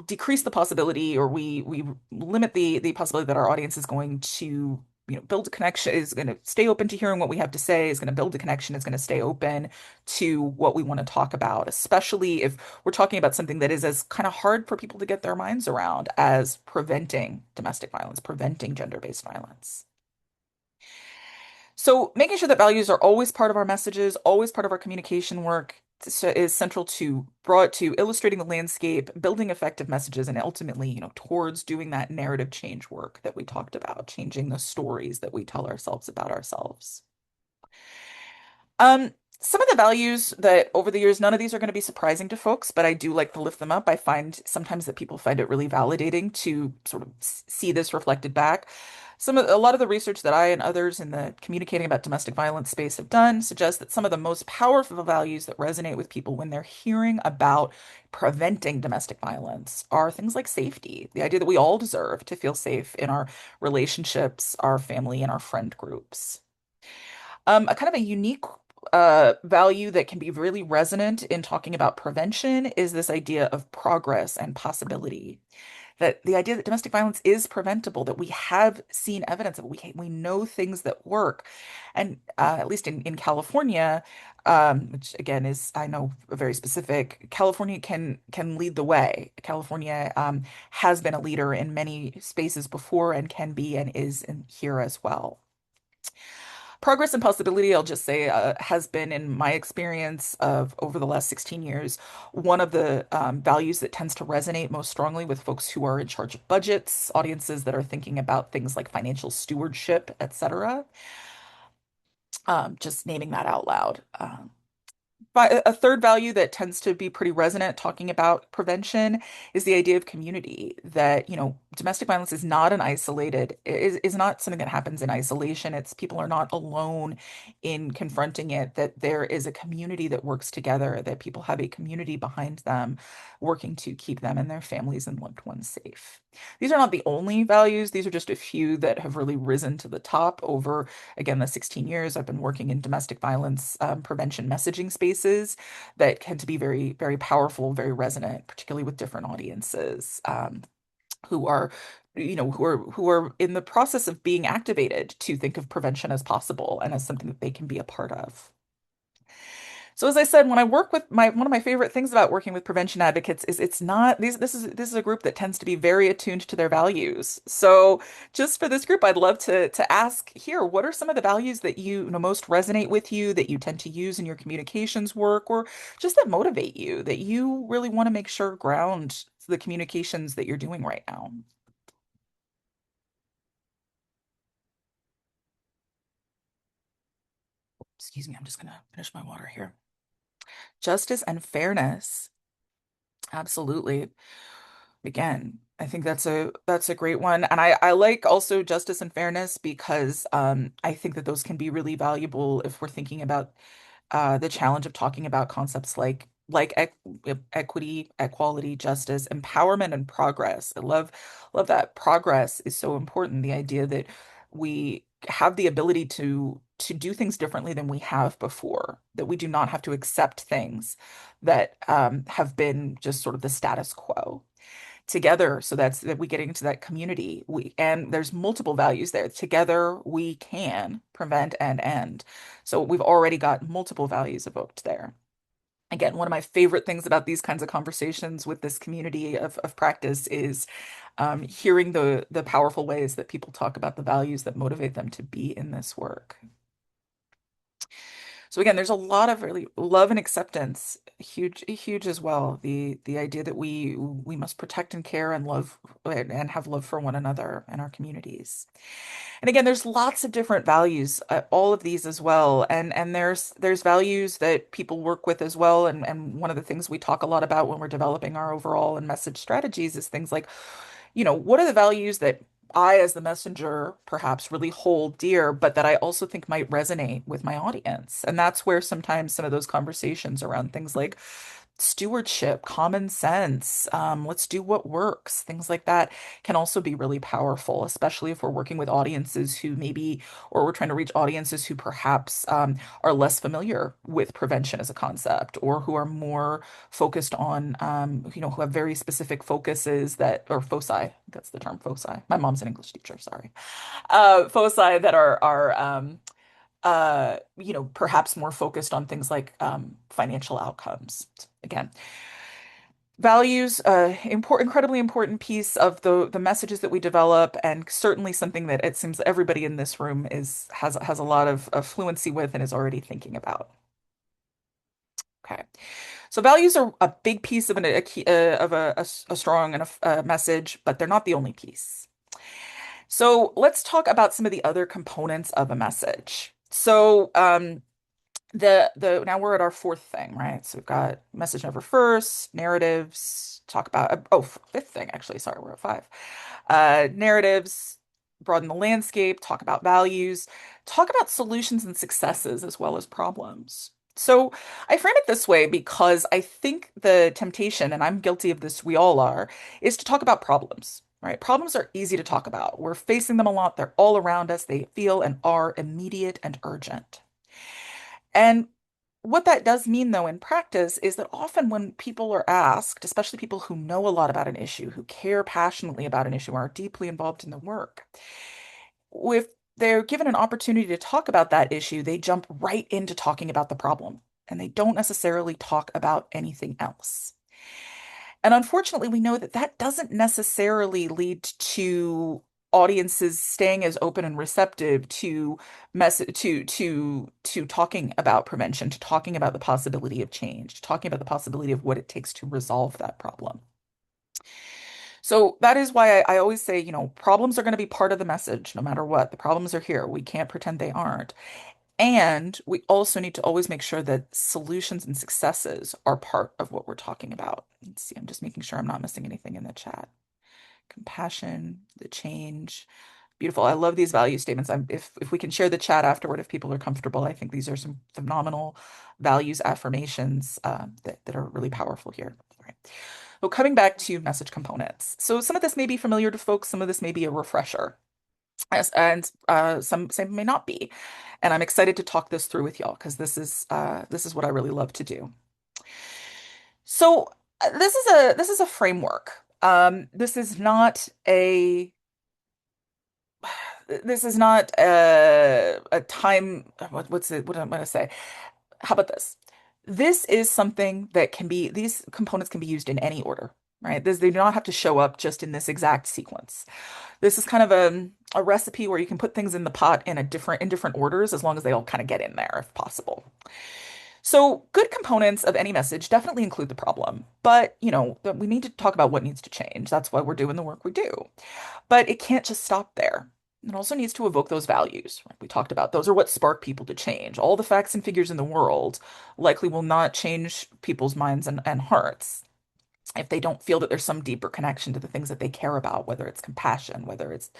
decrease the possibility or we limit the possibility that our audience is going to build a connection, is going to stay open to hearing what we have to say, is going to build a connection, is going to stay open to what we want to talk about, especially if we're talking about something that is as kind of hard for people to get their minds around as preventing domestic violence, preventing gender-based violence. So making sure that values are always part of our messages, always part of our communication work is central to broad to illustrating the landscape, building effective messages, and ultimately, towards doing that narrative change work that we talked about, changing the stories that we tell ourselves about ourselves. Some of the values that over the years, none of these are going to be surprising to folks, but I do like to lift them up. I find sometimes that people find it really validating to sort of see this reflected back. A lot of the research that I and others in the communicating about domestic violence space have done suggests that some of the most powerful values that resonate with people when they're hearing about preventing domestic violence are things like safety, the idea that we all deserve to feel safe in our relationships, our family, and our friend groups. A kind of a unique value that can be really resonant in talking about prevention is this idea of progress and possibility. That the idea that domestic violence is preventable, that we have seen evidence of it, we know things that work. And at least in California, which again is, I know, very specific, California can lead the way. California has been a leader in many spaces before and can be and is in here as well. Progress and possibility, I'll just say, has been, in my experience of over the last 16 years, one of the values that tends to resonate most strongly with folks who are in charge of budgets, audiences that are thinking about things like financial stewardship, etc. Just naming that out loud. A third value that tends to be pretty resonant talking about prevention is the idea of community, that, domestic violence is not an isolated, is not something that happens in isolation. It's people are not alone in confronting it, that there is a community that works together, that people have a community behind them working to keep them and their families and loved ones safe. These are not the only values. These are just a few that have really risen to the top over, again, the 16 years I've been working in domestic violence prevention messaging spaces that tend to be very, very powerful, very resonant, particularly with different audiences who are who are in the process of being activated to think of prevention as possible and as something that they can be a part of. So as I said, when I work with my one of my favorite things about working with prevention advocates is it's not these this is a group that tends to be very attuned to their values. So just for this group, I'd love to ask here, what are some of the values that most resonate with you, that you tend to use in your communications work, or just that motivate you, that you really want to make sure ground the communications that you're doing right now? Excuse me, I'm just gonna finish my water here. Justice and fairness. Absolutely. Again, I think that's a great one. And I like also justice and fairness because I think that those can be really valuable if we're thinking about the challenge of talking about concepts like equity, equality, justice, empowerment, and progress. I love that progress is so important. The idea that we have the ability to do things differently than we have before, that we do not have to accept things that have been just sort of the status quo together. So that's that we get into that community. And there's multiple values there. Together we can prevent and end. So we've already got multiple values evoked there. Again, one of my favorite things about these kinds of conversations with this community of practice is hearing the powerful ways that people talk about the values that motivate them to be in this work. So again, there's a lot of really love and acceptance, huge as well. The idea that we must protect and care and love and have love for one another and our communities. And again, there's lots of different values, all of these as well. And there's values that people work with as well. And one of the things we talk a lot about when we're developing our overall and message strategies is things like, what are the values that I, as the messenger, perhaps really hold dear, but that I also think might resonate with my audience. And that's where sometimes some of those conversations around things like stewardship, common sense, let's do what works, things like that can also be really powerful, especially if we're working with audiences who maybe, or we're trying to reach audiences who perhaps are less familiar with prevention as a concept, or who are more focused on, who have very specific focuses or foci, that's the term, foci. My mom's an English teacher, sorry. Foci that are perhaps more focused on things like financial outcomes. Again, values, incredibly important piece of the messages that we develop, and certainly something that it seems everybody in this room has a lot of fluency with and is already thinking about. Okay, so values are a big piece of a key of a strong and a message, but they're not the only piece. So let's talk about some of the other components of a message. So the now we're at our fourth thing, right? So we've got message never first, narratives, talk about fifth thing actually, sorry, we're at five. Narratives, broaden the landscape, talk about values, talk about solutions and successes as well as problems. So I frame it this way because I think the temptation, and I'm guilty of this, we all are, is to talk about problems. Right? Problems are easy to talk about. We're facing them a lot. They're all around us. They feel and are immediate and urgent. And what that does mean, though, in practice is that often when people are asked, especially people who know a lot about an issue, who care passionately about an issue, are deeply involved in the work, if they're given an opportunity to talk about that issue, they jump right into talking about the problem and they don't necessarily talk about anything else. And unfortunately, we know that that doesn't necessarily lead to audiences staying as open and receptive to talking about prevention, to talking about the possibility of change, to talking about the possibility of what it takes to resolve that problem. So that is why I always say, problems are going to be part of the message, no matter what. The problems are here. We can't pretend they aren't. And we also need to always make sure that solutions and successes are part of what we're talking about. Let's see, I'm just making sure I'm not missing anything in the chat. Compassion, the change. Beautiful. I love these value statements. If we can share the chat afterward, if people are comfortable, I think these are some phenomenal values affirmations that are really powerful here. All right. So coming back to message components. So some of this may be familiar to folks, some of this may be a refresher, and some may not be. And I'm excited to talk this through with y'all because this is what I really love to do. So this is a framework. This is not a this is not a time what's it what am I going to say? How about this? This is something that can be these components can be used in any order, right? They do not have to show up just in this exact sequence. This is kind of a recipe where you can put things in the pot in different orders as long as they all kind of get in there if possible. So good components of any message definitely include the problem, but we need to talk about what needs to change. That's why we're doing the work we do. But it can't just stop there. It also needs to evoke those values. Right? We talked about those are what spark people to change. All the facts and figures in the world likely will not change people's minds and hearts if they don't feel that there's some deeper connection to the things that they care about, whether it's compassion, whether it's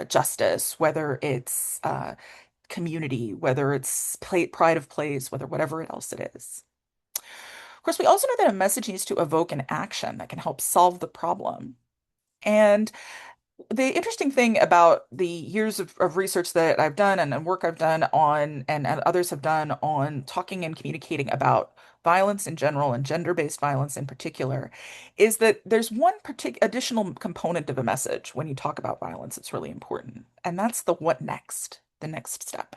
justice, whether it's community, whether it's pride of place, whatever else it is. Of course, we also know that a message needs to evoke an action that can help solve the problem. And the interesting thing about the years of research that I've done and work I've done on and others have done on talking and communicating about violence in general and gender-based violence in particular is that there's one additional component of a message when you talk about violence that's really important, and that's the what next, the next step.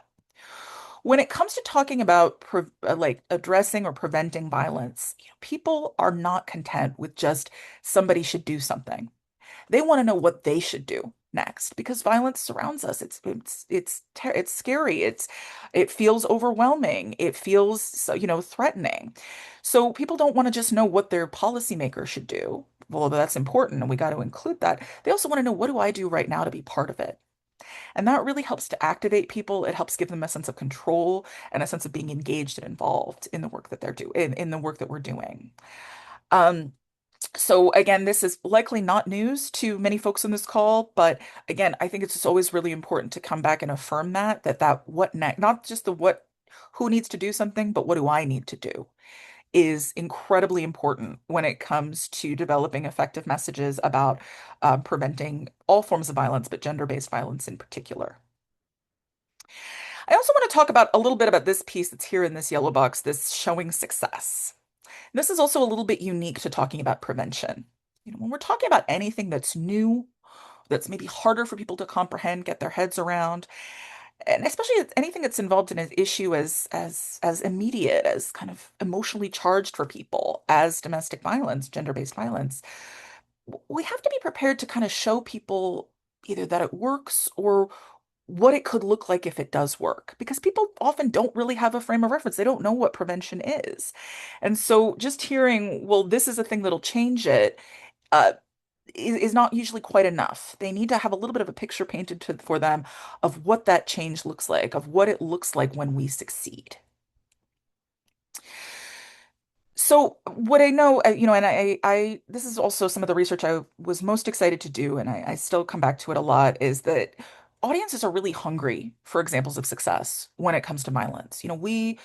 When it comes to talking about like addressing or preventing violence, people are not content with just somebody should do something. They want to know what they should do next because violence surrounds us. It's scary. It feels overwhelming. It feels so, threatening. So people don't want to just know what their policymaker should do. Well, that's important and we got to include that. They also want to know what do I do right now to be part of it? And that really helps to activate people. It helps give them a sense of control and a sense of being engaged and involved in the work that they're doing, in the work that we're doing. Um, so again, this is likely not news to many folks on this call, but again, I think it's just always really important to come back and affirm that what next, not just the what, who needs to do something, but what do I need to do is incredibly important when it comes to developing effective messages about preventing all forms of violence, but gender-based violence in particular. I also want to talk about a little bit about this piece that's here in this yellow box, this showing success. This is also a little bit unique to talking about prevention. When we're talking about anything that's new, that's maybe harder for people to comprehend, get their heads around, and especially anything that's involved in an issue as immediate, as kind of emotionally charged for people as domestic violence, gender-based violence, we have to be prepared to kind of show people either that it works or what it could look like if it does work, because people often don't really have a frame of reference. They don't know what prevention is. And so just hearing, well, this is a thing that'll change it, uh, is not usually quite enough. They need to have a little bit of a picture painted for them of what that change looks like, of what it looks like when we succeed. So what I know, and this is also some of the research I was most excited to do, and I still come back to it a lot, is that audiences are really hungry for examples of success when it comes to violence. We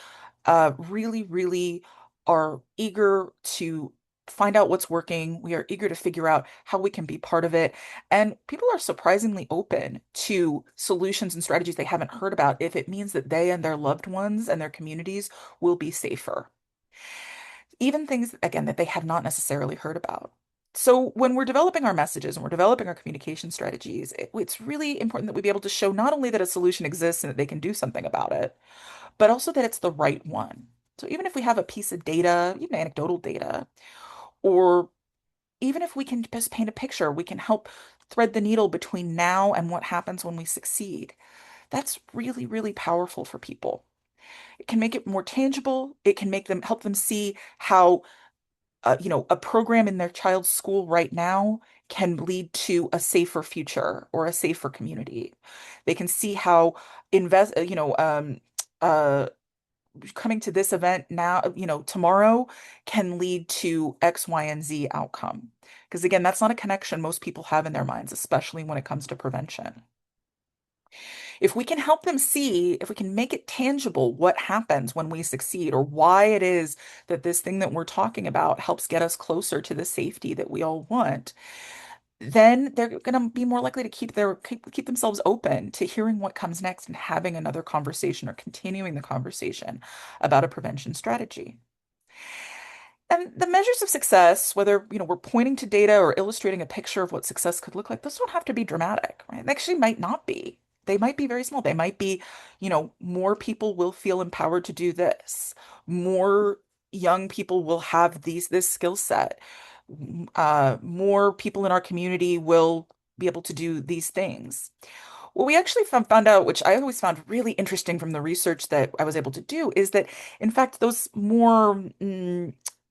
really, really are eager to find out what's working. We are eager to figure out how we can be part of it. And people are surprisingly open to solutions and strategies they haven't heard about if it means that they and their loved ones and their communities will be safer, even things, again, that they have not necessarily heard about. So when we're developing our messages and we're developing our communication strategies, it's really important that we be able to show not only that a solution exists and that they can do something about it, but also that it's the right one. So even if we have a piece of data, even anecdotal data, or even if we can just paint a picture, we can help thread the needle between now and what happens when we succeed. That's really, really powerful for people. It can make it more tangible. It can make them help them see how a program in their child's school right now can lead to a safer future or a safer community. They can see how invest, uh, coming to this event now, tomorrow can lead to X, Y, and Z outcome. Because again, that's not a connection most people have in their minds, especially when it comes to prevention. If we can help them see, if we can make it tangible what happens when we succeed or why it is that this thing that we're talking about helps get us closer to the safety that we all want, then they're going to be more likely to keep themselves open to hearing what comes next and having another conversation or continuing the conversation about a prevention strategy. And the measures of success, whether, we're pointing to data or illustrating a picture of what success could look like, those don't have to be dramatic, right? They actually might not be. They might be very small. They might be, more people will feel empowered to do this. More young people will have this skill set. More people in our community will be able to do these things. What we actually found out, which I always found really interesting from the research that I was able to do, is that in fact, those more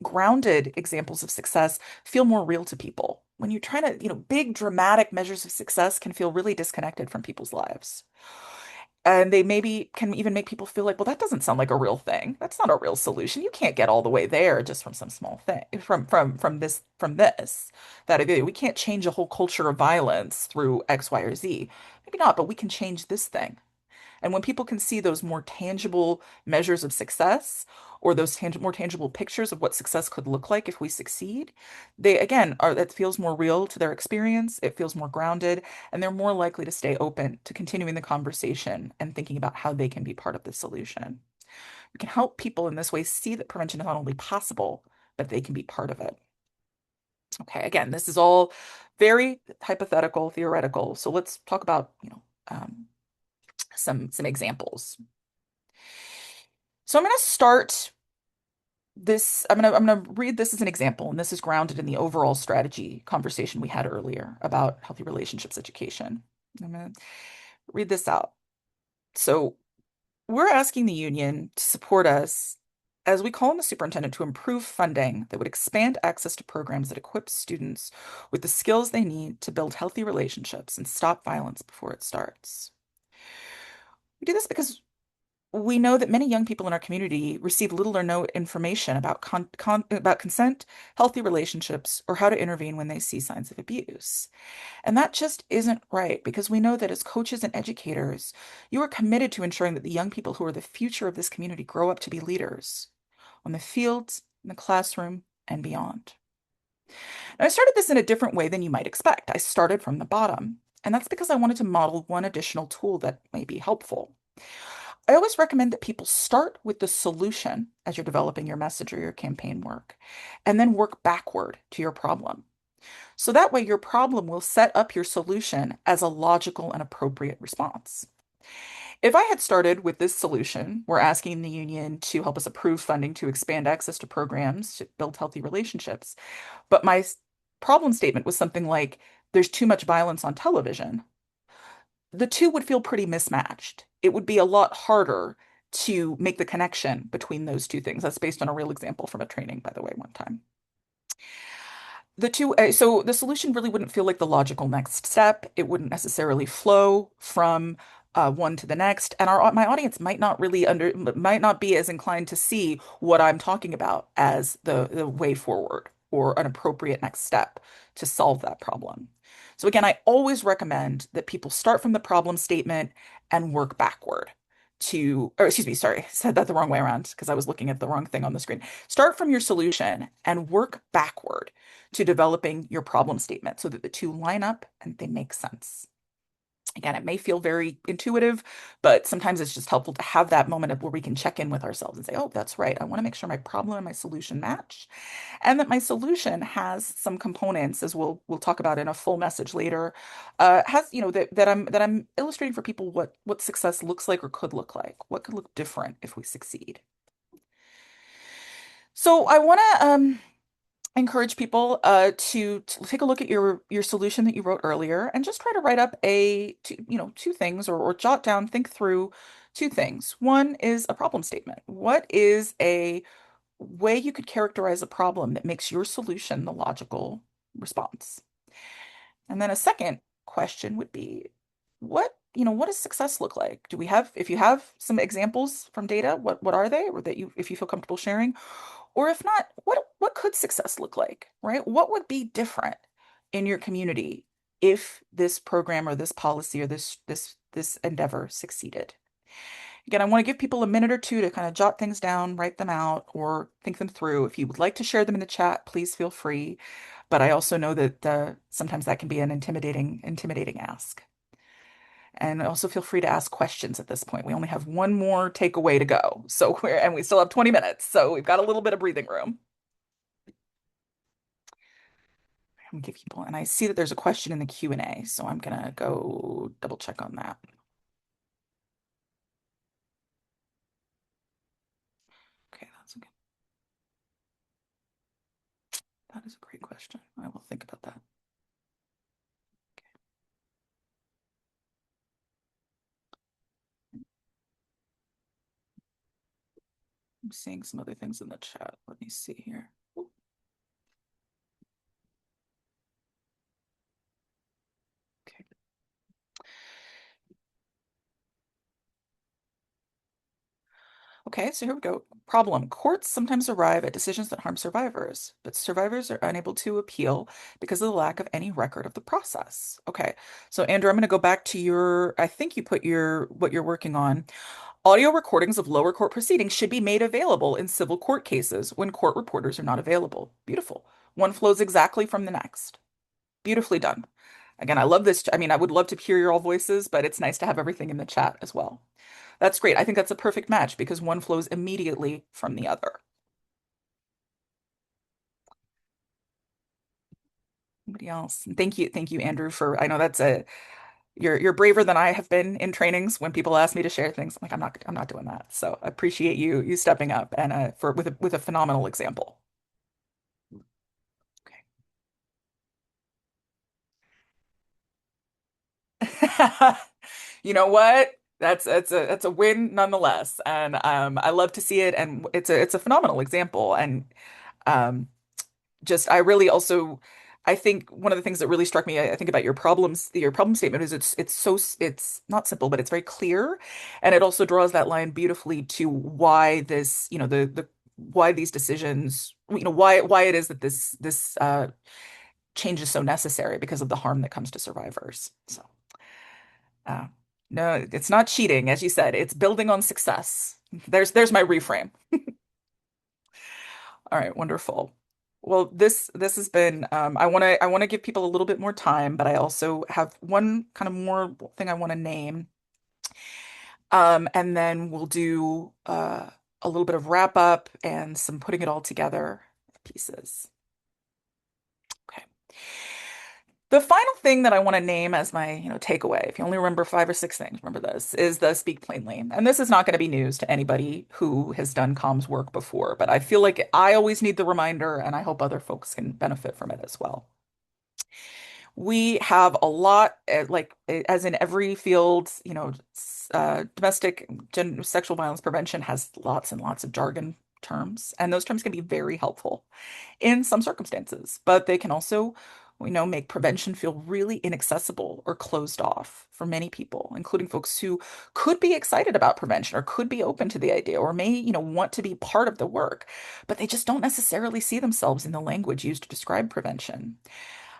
grounded examples of success feel more real to people. When you're trying to, big dramatic measures of success can feel really disconnected from people's lives. And they maybe can even make people feel like, well, that doesn't sound like a real thing. That's not a real solution. You can't get all the way there just from some small thing, from this. That we can't change a whole culture of violence through X, Y, or Z. Maybe not, but we can change this thing. And when people can see those more tangible measures of success or those more tangible pictures of what success could look like if we succeed, they again are that feels more real to their experience, it feels more grounded, and they're more likely to stay open to continuing the conversation and thinking about how they can be part of the solution. We can help people in this way see that prevention is not only possible, but they can be part of it. Okay, again, this is all very hypothetical, theoretical. So let's talk about, some examples. So I'm going to start this. I'm going to read this as an example, and this is grounded in the overall strategy conversation we had earlier about healthy relationships education. I'm going to read this out. So we're asking the union to support us as we call on the superintendent to improve funding that would expand access to programs that equip students with the skills they need to build healthy relationships and stop violence before it starts. We do this because we know that many young people in our community receive little or no information about about consent, healthy relationships, or how to intervene when they see signs of abuse. And that just isn't right because we know that as coaches and educators, you are committed to ensuring that the young people who are the future of this community grow up to be leaders on the fields, in the classroom, and beyond. Now, I started this in a different way than you might expect. I started from the bottom, and that's because I wanted to model one additional tool that may be helpful. I always recommend that people start with the solution as you're developing your message or your campaign work, and then work backward to your problem. So that way, your problem will set up your solution as a logical and appropriate response. If I had started with this solution, we're asking the union to help us approve funding to expand access to programs to build healthy relationships, but my problem statement was something like, there's too much violence on television, the two would feel pretty mismatched. It would be a lot harder to make the connection between those two things. That's based on a real example from a training, by the way, one time. So the solution really wouldn't feel like the logical next step. It wouldn't necessarily flow from one to the next, and my audience might not be as inclined to see what I'm talking about as the way forward or an appropriate next step to solve that problem. So again, I always recommend that people start from the problem statement and work backward or excuse me, sorry, said that the wrong way around because I was looking at the wrong thing on the screen. Start from your solution and work backward to developing your problem statement so that the two line up and they make sense. Again, it may feel very intuitive, but sometimes it's just helpful to have that moment where we can check in with ourselves and say, oh, that's right. I want to make sure my problem and my solution match, and that my solution has some components, as we'll talk about in a full message later, has, that I'm illustrating for people what success looks like or could look like, what could look different if we succeed. So I want to encourage people to take a look at your solution that you wrote earlier and just try to write up two things or jot down, think through two things. One is a problem statement. What is a way you could characterize a problem that makes your solution the logical response? And then a second question would be, what what does success look like? Do we have, if you have some examples from data, what are they, or that you, if you feel comfortable sharing? Or if not, what could success look like, right? What would be different in your community if this program or this policy or this endeavor succeeded? Again, I want to give people a minute or two to kind of jot things down, write them out, or think them through. If you would like to share them in the chat, please feel free. But I also know that sometimes that can be an intimidating ask. And also feel free to ask questions at this point. We only have one more takeaway to go. So and we still have 20 minutes. So we've got a little bit of breathing room. I'm gonna give people, and I see that there's a question in the Q&A, so I'm gonna go double check on that. Okay, that is a great question. I will think about that. I'm seeing some other things in the chat. Let me see here. Okay. Okay, so here we go. Problem. Courts sometimes arrive at decisions that harm survivors, but survivors are unable to appeal because of the lack of any record of the process. Okay, so Andrew, I'm going to go back to I think you put what you're working on. Audio recordings of lower court proceedings should be made available in civil court cases when court reporters are not available. Beautiful. One flows exactly from the next. Beautifully done. Again, I love this. I mean, I would love to hear your all voices, but it's nice to have everything in the chat as well. That's great. I think that's a perfect match because one flows immediately from the other. Anybody else? And thank you, Andrew, for I know that's a you're braver than I have been in trainings when people ask me to share things. I'm like, I'm not doing that. So I appreciate you stepping up and for with a phenomenal example. Okay. You know what? That's a win nonetheless. And I love to see it, and it's a phenomenal example. And um just I really also I think one of the things that really struck me, I think about your problem statement is it's not simple, but it's very clear, and it also draws that line beautifully to why this, the why these decisions, why it is that this change is so necessary because of the harm that comes to survivors. So, uh, no, it's not cheating, as you said, it's building on success. There's my reframe. All right, wonderful. Well, this has been I want to give people a little bit more time, but I also have one kind of more thing I want to name. And then we'll do a little bit of wrap up and some putting it all together pieces. Okay. The final thing that I want to name as my, takeaway, if you only remember five or six things, remember this, is the speak plainly. And this is not going to be news to anybody who has done comms work before, but I feel like I always need the reminder, and I hope other folks can benefit from it as well. We have a lot, as in every field, domestic sexual violence prevention has lots and lots of jargon terms, and those terms can be very helpful in some circumstances, but they can also, make prevention feel really inaccessible or closed off for many people, including folks who could be excited about prevention or could be open to the idea or may, want to be part of the work, but they just don't necessarily see themselves in the language used to describe prevention.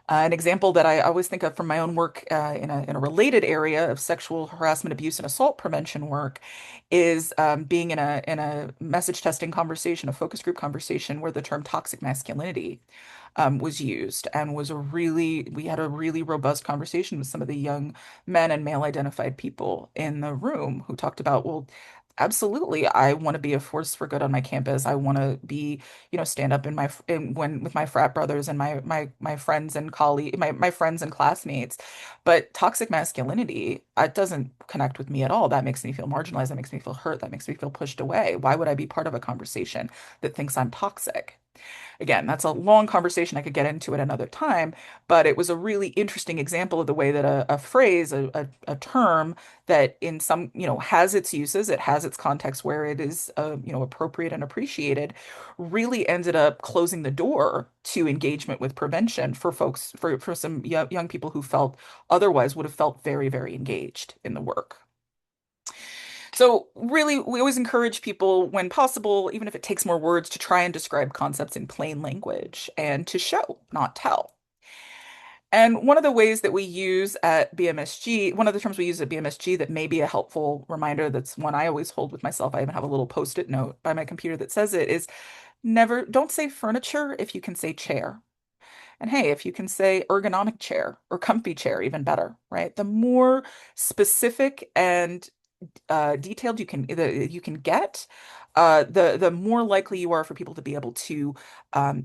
An example that I always think of from my own work in a related area of sexual harassment, abuse, and assault prevention work is being in a message testing conversation, a focus group conversation where the term toxic masculinity was used and we had a really robust conversation with some of the young men and male identified people in the room who talked about, well, absolutely, I want to be a force for good on my campus. I want to be, stand up when with my frat brothers and my friends and my friends and classmates. But toxic masculinity, it doesn't connect with me at all. That makes me feel marginalized. That makes me feel hurt. That makes me feel pushed away. Why would I be part of a conversation that thinks I'm toxic? Again, that's a long conversation. I could get into it another time, but it was a really interesting example of the way that a phrase, a term that in some, has its uses, it has its context where it is, appropriate and appreciated, really ended up closing the door to engagement with prevention for folks, for some young people who felt otherwise would have felt very, very engaged in the work. So really, we always encourage people when possible, even if it takes more words, to try and describe concepts in plain language and to show, not tell. And one of the ways that we use at BMSG, one of the terms we use at BMSG that may be a helpful reminder, that's one I always hold with myself. I even have a little post-it note by my computer that says it, is don't say furniture if you can say chair. And hey, if you can say ergonomic chair or comfy chair, even better, right? The more specific and detailed you can get, the more likely you are for people to be able to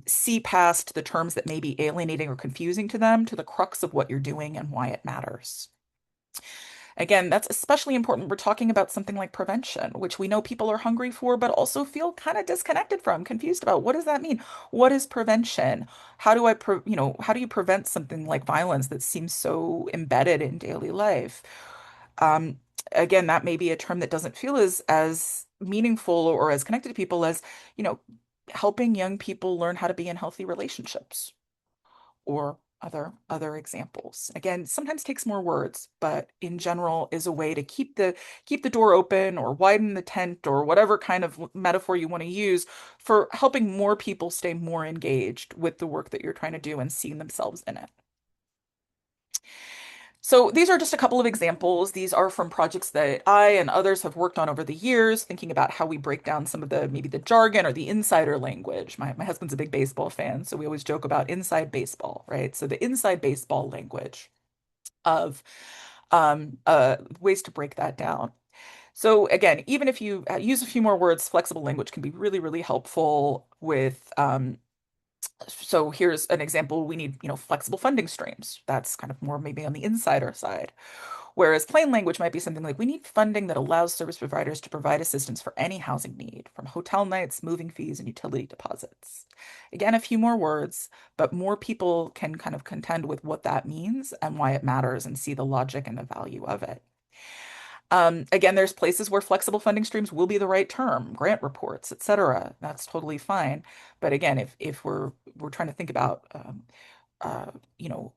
see past the terms that may be alienating or confusing to them to the crux of what you're doing and why it matters. Again, that's especially important. We're talking about something like prevention, which we know people are hungry for, but also feel kind of disconnected from, confused about. What does that mean? What is prevention? How do you prevent something like violence that seems so embedded in daily life? Um, Again, that may be a term that doesn't feel as meaningful or as connected to people as, you know, helping young people learn how to be in healthy relationships or other examples. Again, sometimes takes more words, but in general is a way to keep the door open or widen the tent or whatever kind of metaphor you want to use for helping more people stay more engaged with the work that you're trying to do and seeing themselves in it. So these are just a couple of examples. These are from projects that I and others have worked on over the years, thinking about how we break down some of the maybe the jargon or the insider language. My husband's a big baseball fan, so we always joke about inside baseball, right? So the inside baseball language of ways to break that down. So again, even if you use a few more words, flexible language can be really, really helpful with so here's an example. We need, flexible funding streams. That's kind of more maybe on the insider side. Whereas plain language might be something like we need funding that allows service providers to provide assistance for any housing need, from hotel nights, moving fees, and utility deposits. Again, a few more words, but more people can kind of contend with what that means and why it matters and see the logic and the value of it. Again, there's places where flexible funding streams will be the right term, grant reports, et cetera. That's totally fine. But again, if we're trying to think about uh, you know,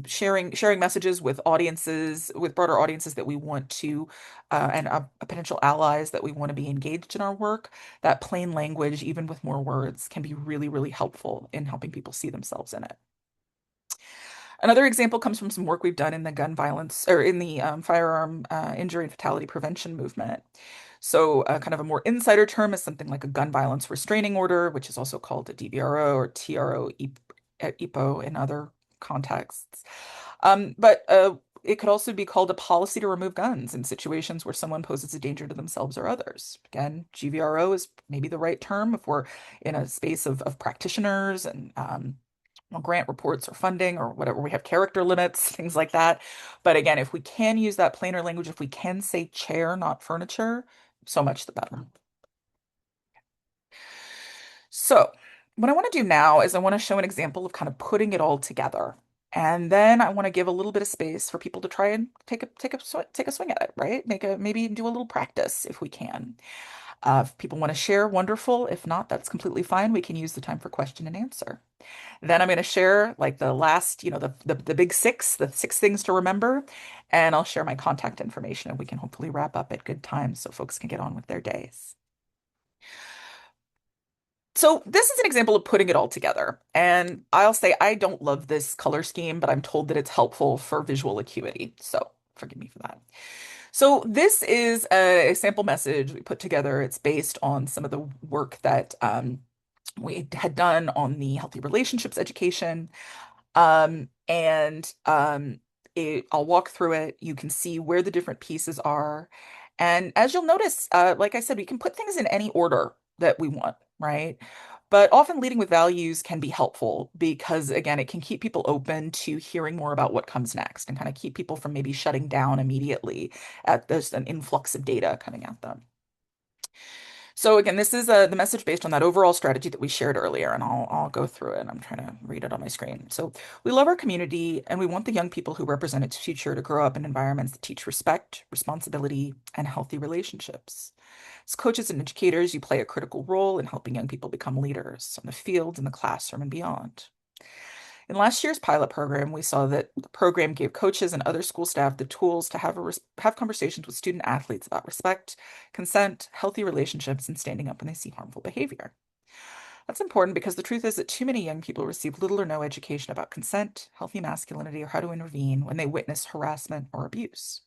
sharing messages with audiences, with broader audiences that we want to, and potential allies that we want to be engaged in our work, that plain language, even with more words, can be really, really helpful in helping people see themselves in it. Another example comes from some work we've done in the gun violence or in the firearm injury and fatality prevention movement. So, kind of a more insider term is something like a gun violence restraining order, which is also called a DVRO or TRO EPO in other contexts. But it could also be called a policy to remove guns in situations where someone poses a danger to themselves or others. Again, GVRO is maybe the right term if we're in a space of practitioners and grant reports or funding or whatever. We have character limits, things like that. But again, if we can use that plainer language, if we can say chair, not furniture, so much the better. So, what I want to do now is I want to show an example of kind of putting it all together. And then I want to give a little bit of space for people to try and take a swing at it, right? Maybe do a little practice if we can. If people want to share, wonderful. If not, that's completely fine. We can use the time for question and answer. Then I'm going to share like the last, the big six, the six things to remember, and I'll share my contact information and we can hopefully wrap up at good times so folks can get on with their days. So this is an example of putting it all together. And I'll say I don't love this color scheme, but I'm told that it's helpful for visual acuity. So forgive me for that. So this is a sample message we put together. It's based on some of the work that we had done on the healthy relationships education. And I'll walk through it. You can see where the different pieces are. And as you'll notice, like I said, we can put things in any order that we want, right? But often leading with values can be helpful because, again, it can keep people open to hearing more about what comes next and kind of keep people from maybe shutting down immediately at there's an influx of data coming at them. So again, this is the message based on that overall strategy that we shared earlier, and I'll go through it. I'm trying to read it on my screen. So we love our community, and we want the young people who represent its future to grow up in environments that teach respect, responsibility, and healthy relationships. As coaches and educators, you play a critical role in helping young people become leaders on the field, in the classroom, and beyond. In last year's pilot program, we saw that the program gave coaches and other school staff the tools to have conversations with student athletes about respect, consent, healthy relationships, and standing up when they see harmful behavior. That's important because the truth is that too many young people receive little or no education about consent, healthy masculinity, or how to intervene when they witness harassment or abuse.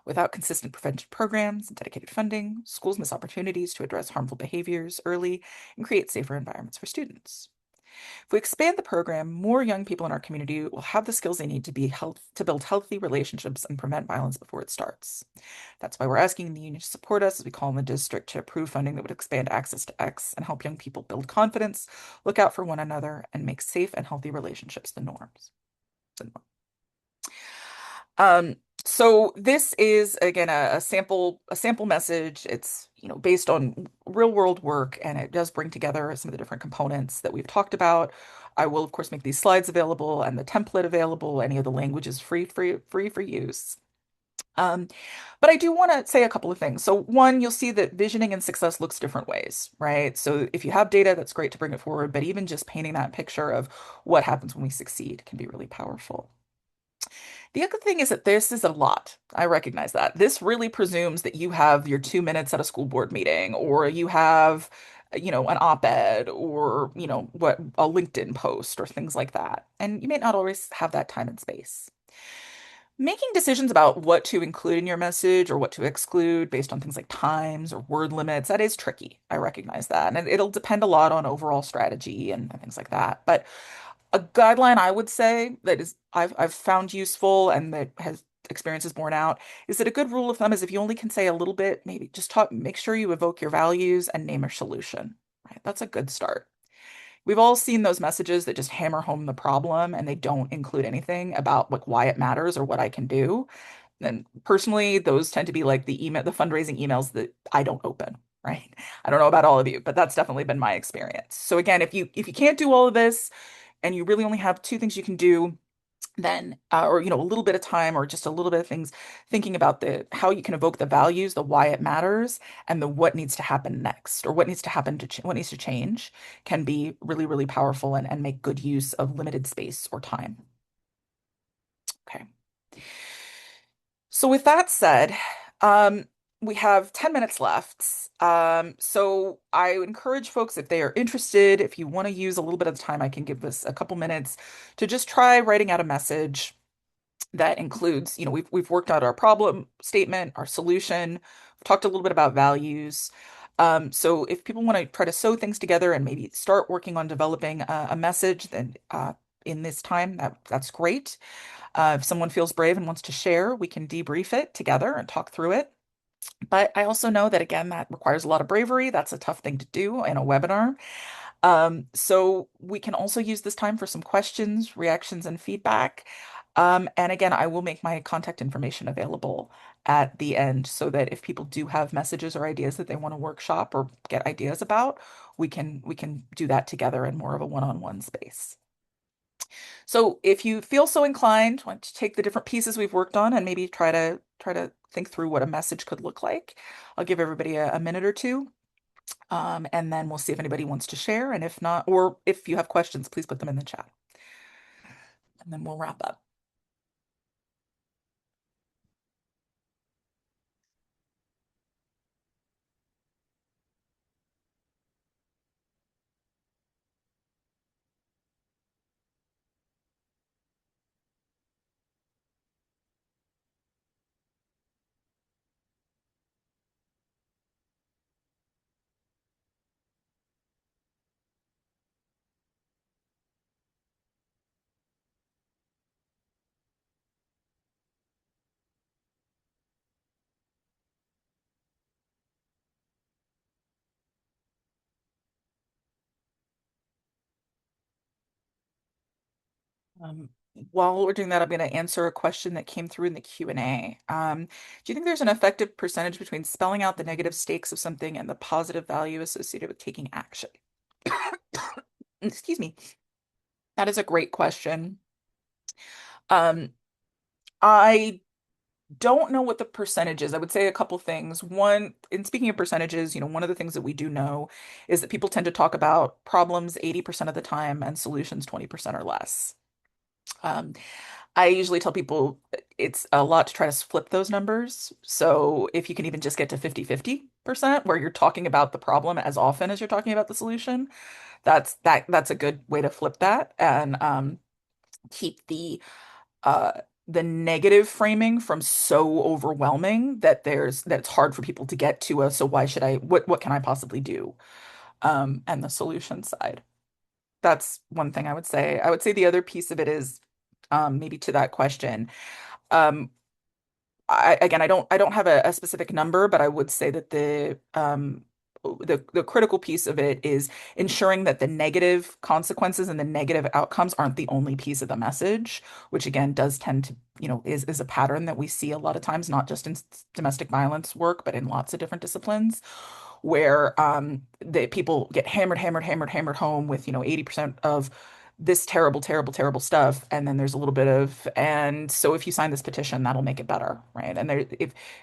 Without consistent prevention programs and dedicated funding, schools miss opportunities to address harmful behaviors early and create safer environments for students. If we expand the program, more young people in our community will have the skills they need to build healthy relationships and prevent violence before it starts. That's why we're asking the union to support us as we call on the district to approve funding that would expand access to X and help young people build confidence, look out for one another, and make safe and healthy relationships the norms. Um, so this is again a sample message. It's based on real world work, and it does bring together some of the different components that we've talked about. I will of course make these slides available and the template available. Any of the language is free for use. Um, but I do want to say a couple of things. So one, you'll see that visioning and success looks different ways, right? So if you have data, that's great to bring it forward, but even just painting that picture of what happens when we succeed can be really powerful. The other thing is that this is a lot. I recognize that. This really presumes that you have your 2 minutes at a school board meeting, or you have, an op-ed, or, what a LinkedIn post, or things like that. And you may not always have that time and space. Making decisions about what to include in your message or what to exclude based on things like times or word limits, that is tricky. I recognize that. And it'll depend a lot on overall strategy and things like that. But a guideline I would say that is I've found useful and that has experiences borne out is that a good rule of thumb is if you only can say a little bit, maybe just make sure you evoke your values and name a solution. Right? That's a good start. We've all seen those messages that just hammer home the problem and they don't include anything about like why it matters or what I can do. And personally, those tend to be like the fundraising emails that I don't open, right? I don't know about all of you, but that's definitely been my experience. So again, if you can't do all of this, and you really only have two things you can do, then or a little bit of time or just a little bit of things thinking about the how you can evoke the values, the why it matters, and the what needs to happen next or what needs to happen what needs to change can be really, really powerful and make good use of limited space or time. Okay. So with that said, um, we have 10 minutes left. So I would encourage folks if they are interested, if you want to use a little bit of the time, I can give this a couple minutes to just try writing out a message that includes, we've worked out our problem statement, our solution, we've talked a little bit about values. So if people want to try to sew things together and maybe start working on developing a message, then in this time, that's great. If someone feels brave and wants to share, we can debrief it together and talk through it. But I also know that, again, that requires a lot of bravery. That's a tough thing to do in a webinar. So we can also use this time for some questions, reactions, and feedback. And again, I will make my contact information available at the end so that if people do have messages or ideas that they want to workshop or get ideas about, we can do that together in more of a one-on-one space. So if you feel so inclined, want to take the different pieces we've worked on and maybe try to think through what a message could look like. I'll give everybody a minute or two, and then we'll see if anybody wants to share. And if not, or if you have questions, please put them in the chat, and then we'll wrap up. While we're doing that, I'm going to answer a question that came through in the Q&A. Do you think there's an effective percentage between spelling out the negative stakes of something and the positive value associated with taking action? Excuse me. That is a great question. Um, I don't know what the percentage is. I would say a couple things. One, in speaking of percentages, one of the things that we do know is that people tend to talk about problems 80% of the time and solutions 20% or less. Um, I usually tell people it's a lot to try to flip those numbers. So if you can even just get to 50-50%, where you're talking about the problem as often as you're talking about the solution, that's a good way to flip that and keep uh the negative framing from so overwhelming that it's hard for people to get to a so why should I what can I possibly do? And the solution side. That's one thing I would say. I would say the other piece of it is maybe to that question. Um, I don't have a specific number, but I would say that the critical piece of it is ensuring that the negative consequences and the negative outcomes aren't the only piece of the message, which again does tend to, is a pattern that we see a lot of times, not just in domestic violence work, but in lots of different disciplines where the people get hammered, hammered, hammered, hammered home with, 80% of this terrible, terrible, terrible stuff. And then there's a little bit of, and so if you sign this petition, that'll make it better, right? And there,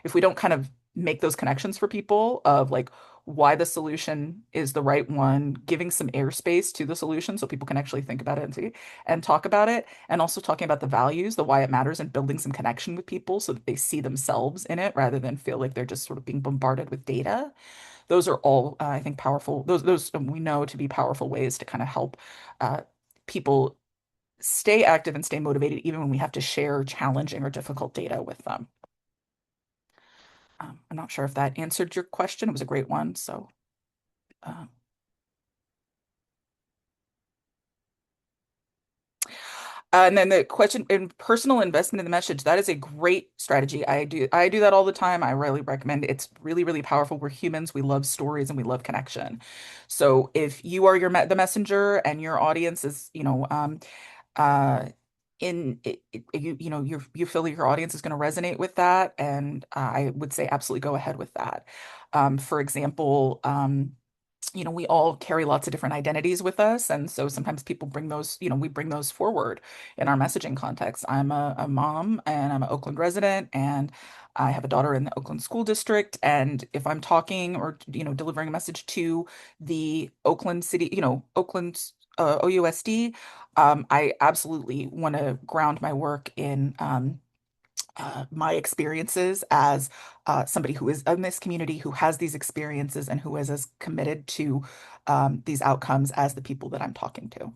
if we don't kind of make those connections for people of like why the solution is the right one, giving some airspace to the solution so people can actually think about it and see and talk about it, and also talking about the values, the why it matters, and building some connection with people so that they see themselves in it rather than feel like they're just sort of being bombarded with data. Those are all, I think, powerful. Those we know to be powerful ways to kind of help uh, people stay active and stay motivated, even when we have to share challenging or difficult data with them. I'm not sure if that answered your question. It was a great one. So, um, and then the question in personal investment in the message, that is a great strategy. I do that all the time. I really recommend it. It's really, really powerful. We're humans. We love stories and we love connection. So if you are the messenger and your audience is, uh you feel your audience is going to resonate with that, and I would say absolutely go ahead with that. For example, we all carry lots of different identities with us. And so sometimes people bring those, we bring those forward in our messaging context. I'm a mom and I'm an Oakland resident and I have a daughter in the Oakland school district. And if I'm talking or, delivering a message to the Oakland city, Oakland OUSD, I absolutely want to ground my work in, my experiences as somebody who is in this community, who has these experiences, and who is as committed to these outcomes as the people that I'm talking to.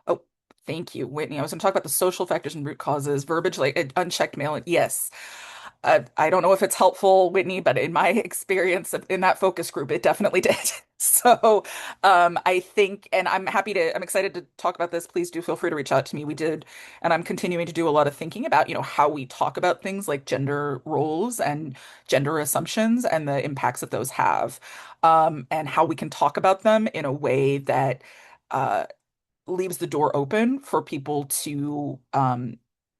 Oh, thank you, Whitney. I was going to talk about the social factors and root causes, verbiage like unchecked mail. Yes. I don't know if it's helpful, Whitney, but in my experience in that focus group, it definitely did. So I think, and I'm excited to talk about this. Please do feel free to reach out to me. We did, and I'm continuing to do a lot of thinking about, how we talk about things like gender roles and gender assumptions and the impacts that those have, and how we can talk about them in a way that uh, leaves the door open for people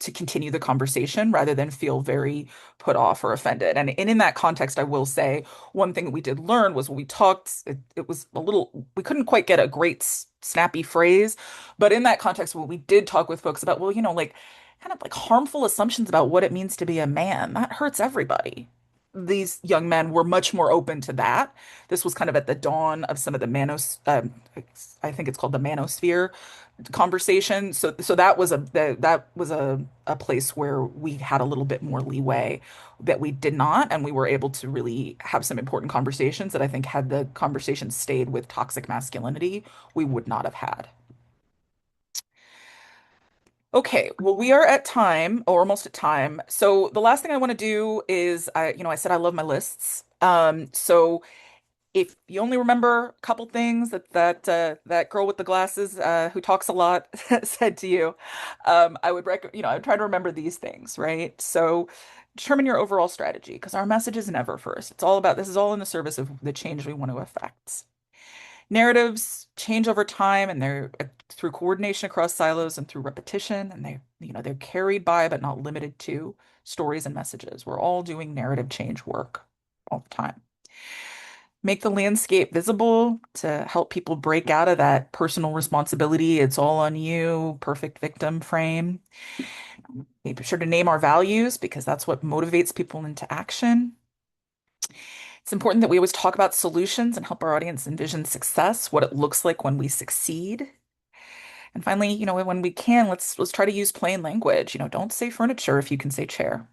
to continue the conversation rather than feel very put off or offended. And in that context, I will say one thing that we did learn was when we talked, it was a little, we couldn't quite get a great snappy phrase, but in that context, when we did talk with folks about, well, like kind of like harmful assumptions about what it means to be a man, that hurts everybody. These young men were much more open to that. This was kind of at the dawn of some of the I think it's called the manosphere conversation. So that was a place where we had a little bit more leeway that we did not, and we were able to really have some important conversations that I think had the conversation stayed with toxic masculinity, we would not have had. Okay, well, we are at time, or almost at time. So the last thing I want to do is I said I love my lists. So If you only remember a couple things that girl with the glasses who talks a lot said to you, I would I would try to remember these things, right? So determine your overall strategy because our message is never first. It's all about this is all in the service of the change we want to affect. Narratives change over time and they're through coordination across silos and through repetition, and they're carried by but not limited to stories and messages. We're all doing narrative change work all the time. Make the landscape visible to help people break out of that personal responsibility. It's all on you, perfect victim frame. Be sure to name our values because that's what motivates people into action. It's important that we always talk about solutions and help our audience envision success, what it looks like when we succeed. And finally, when we can, let's try to use plain language. Don't say furniture if you can say chair.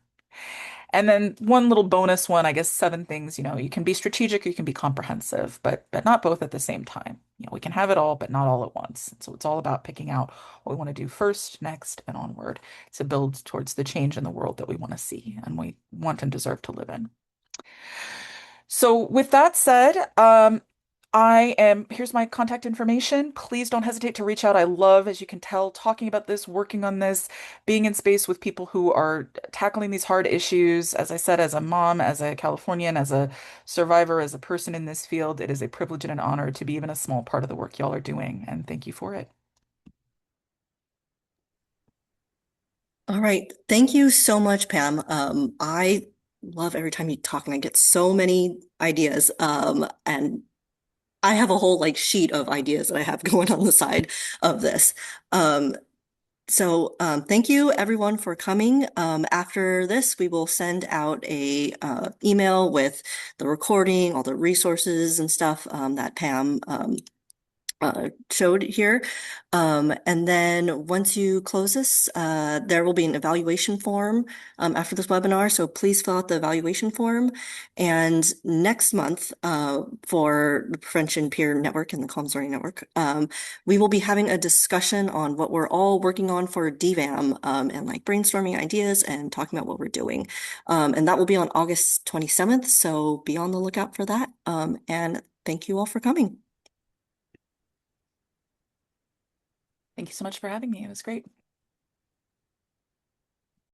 And then one little bonus one, I guess 7 things, you can be strategic, you can be comprehensive, but not both at the same time. We can have it all, but not all at once. And so it's all about picking out what we want to do first, next, and onward to build towards the change in the world that we want to see and we want and deserve to live in. So with that said, here's my contact information. Please don't hesitate to reach out. I love, as you can tell, talking about this, working on this, being in space with people who are tackling these hard issues. As I said, as a mom, as a Californian, as a survivor, as a person in this field, it is a privilege and an honor to be even a small part of the work y'all are doing. And thank you for it. All right. Thank you so much, Pam. I love every time you talk and I get so many ideas. And I have a whole like sheet of ideas that I have going on the side of this. Um, thank you everyone for coming. After this, we will send out a email with the recording, all the resources and stuff that Pam showed here. And then once you close this, there will be an evaluation form after this webinar. So please fill out the evaluation form. And next month, for the Prevention Peer Network and the Comms Learning Network, we will be having a discussion on what we're all working on for DVAM and like brainstorming ideas and talking about what we're doing. And that will be on August 27th. So be on the lookout for that. And thank you all for coming. Thank you so much for having me. It was great.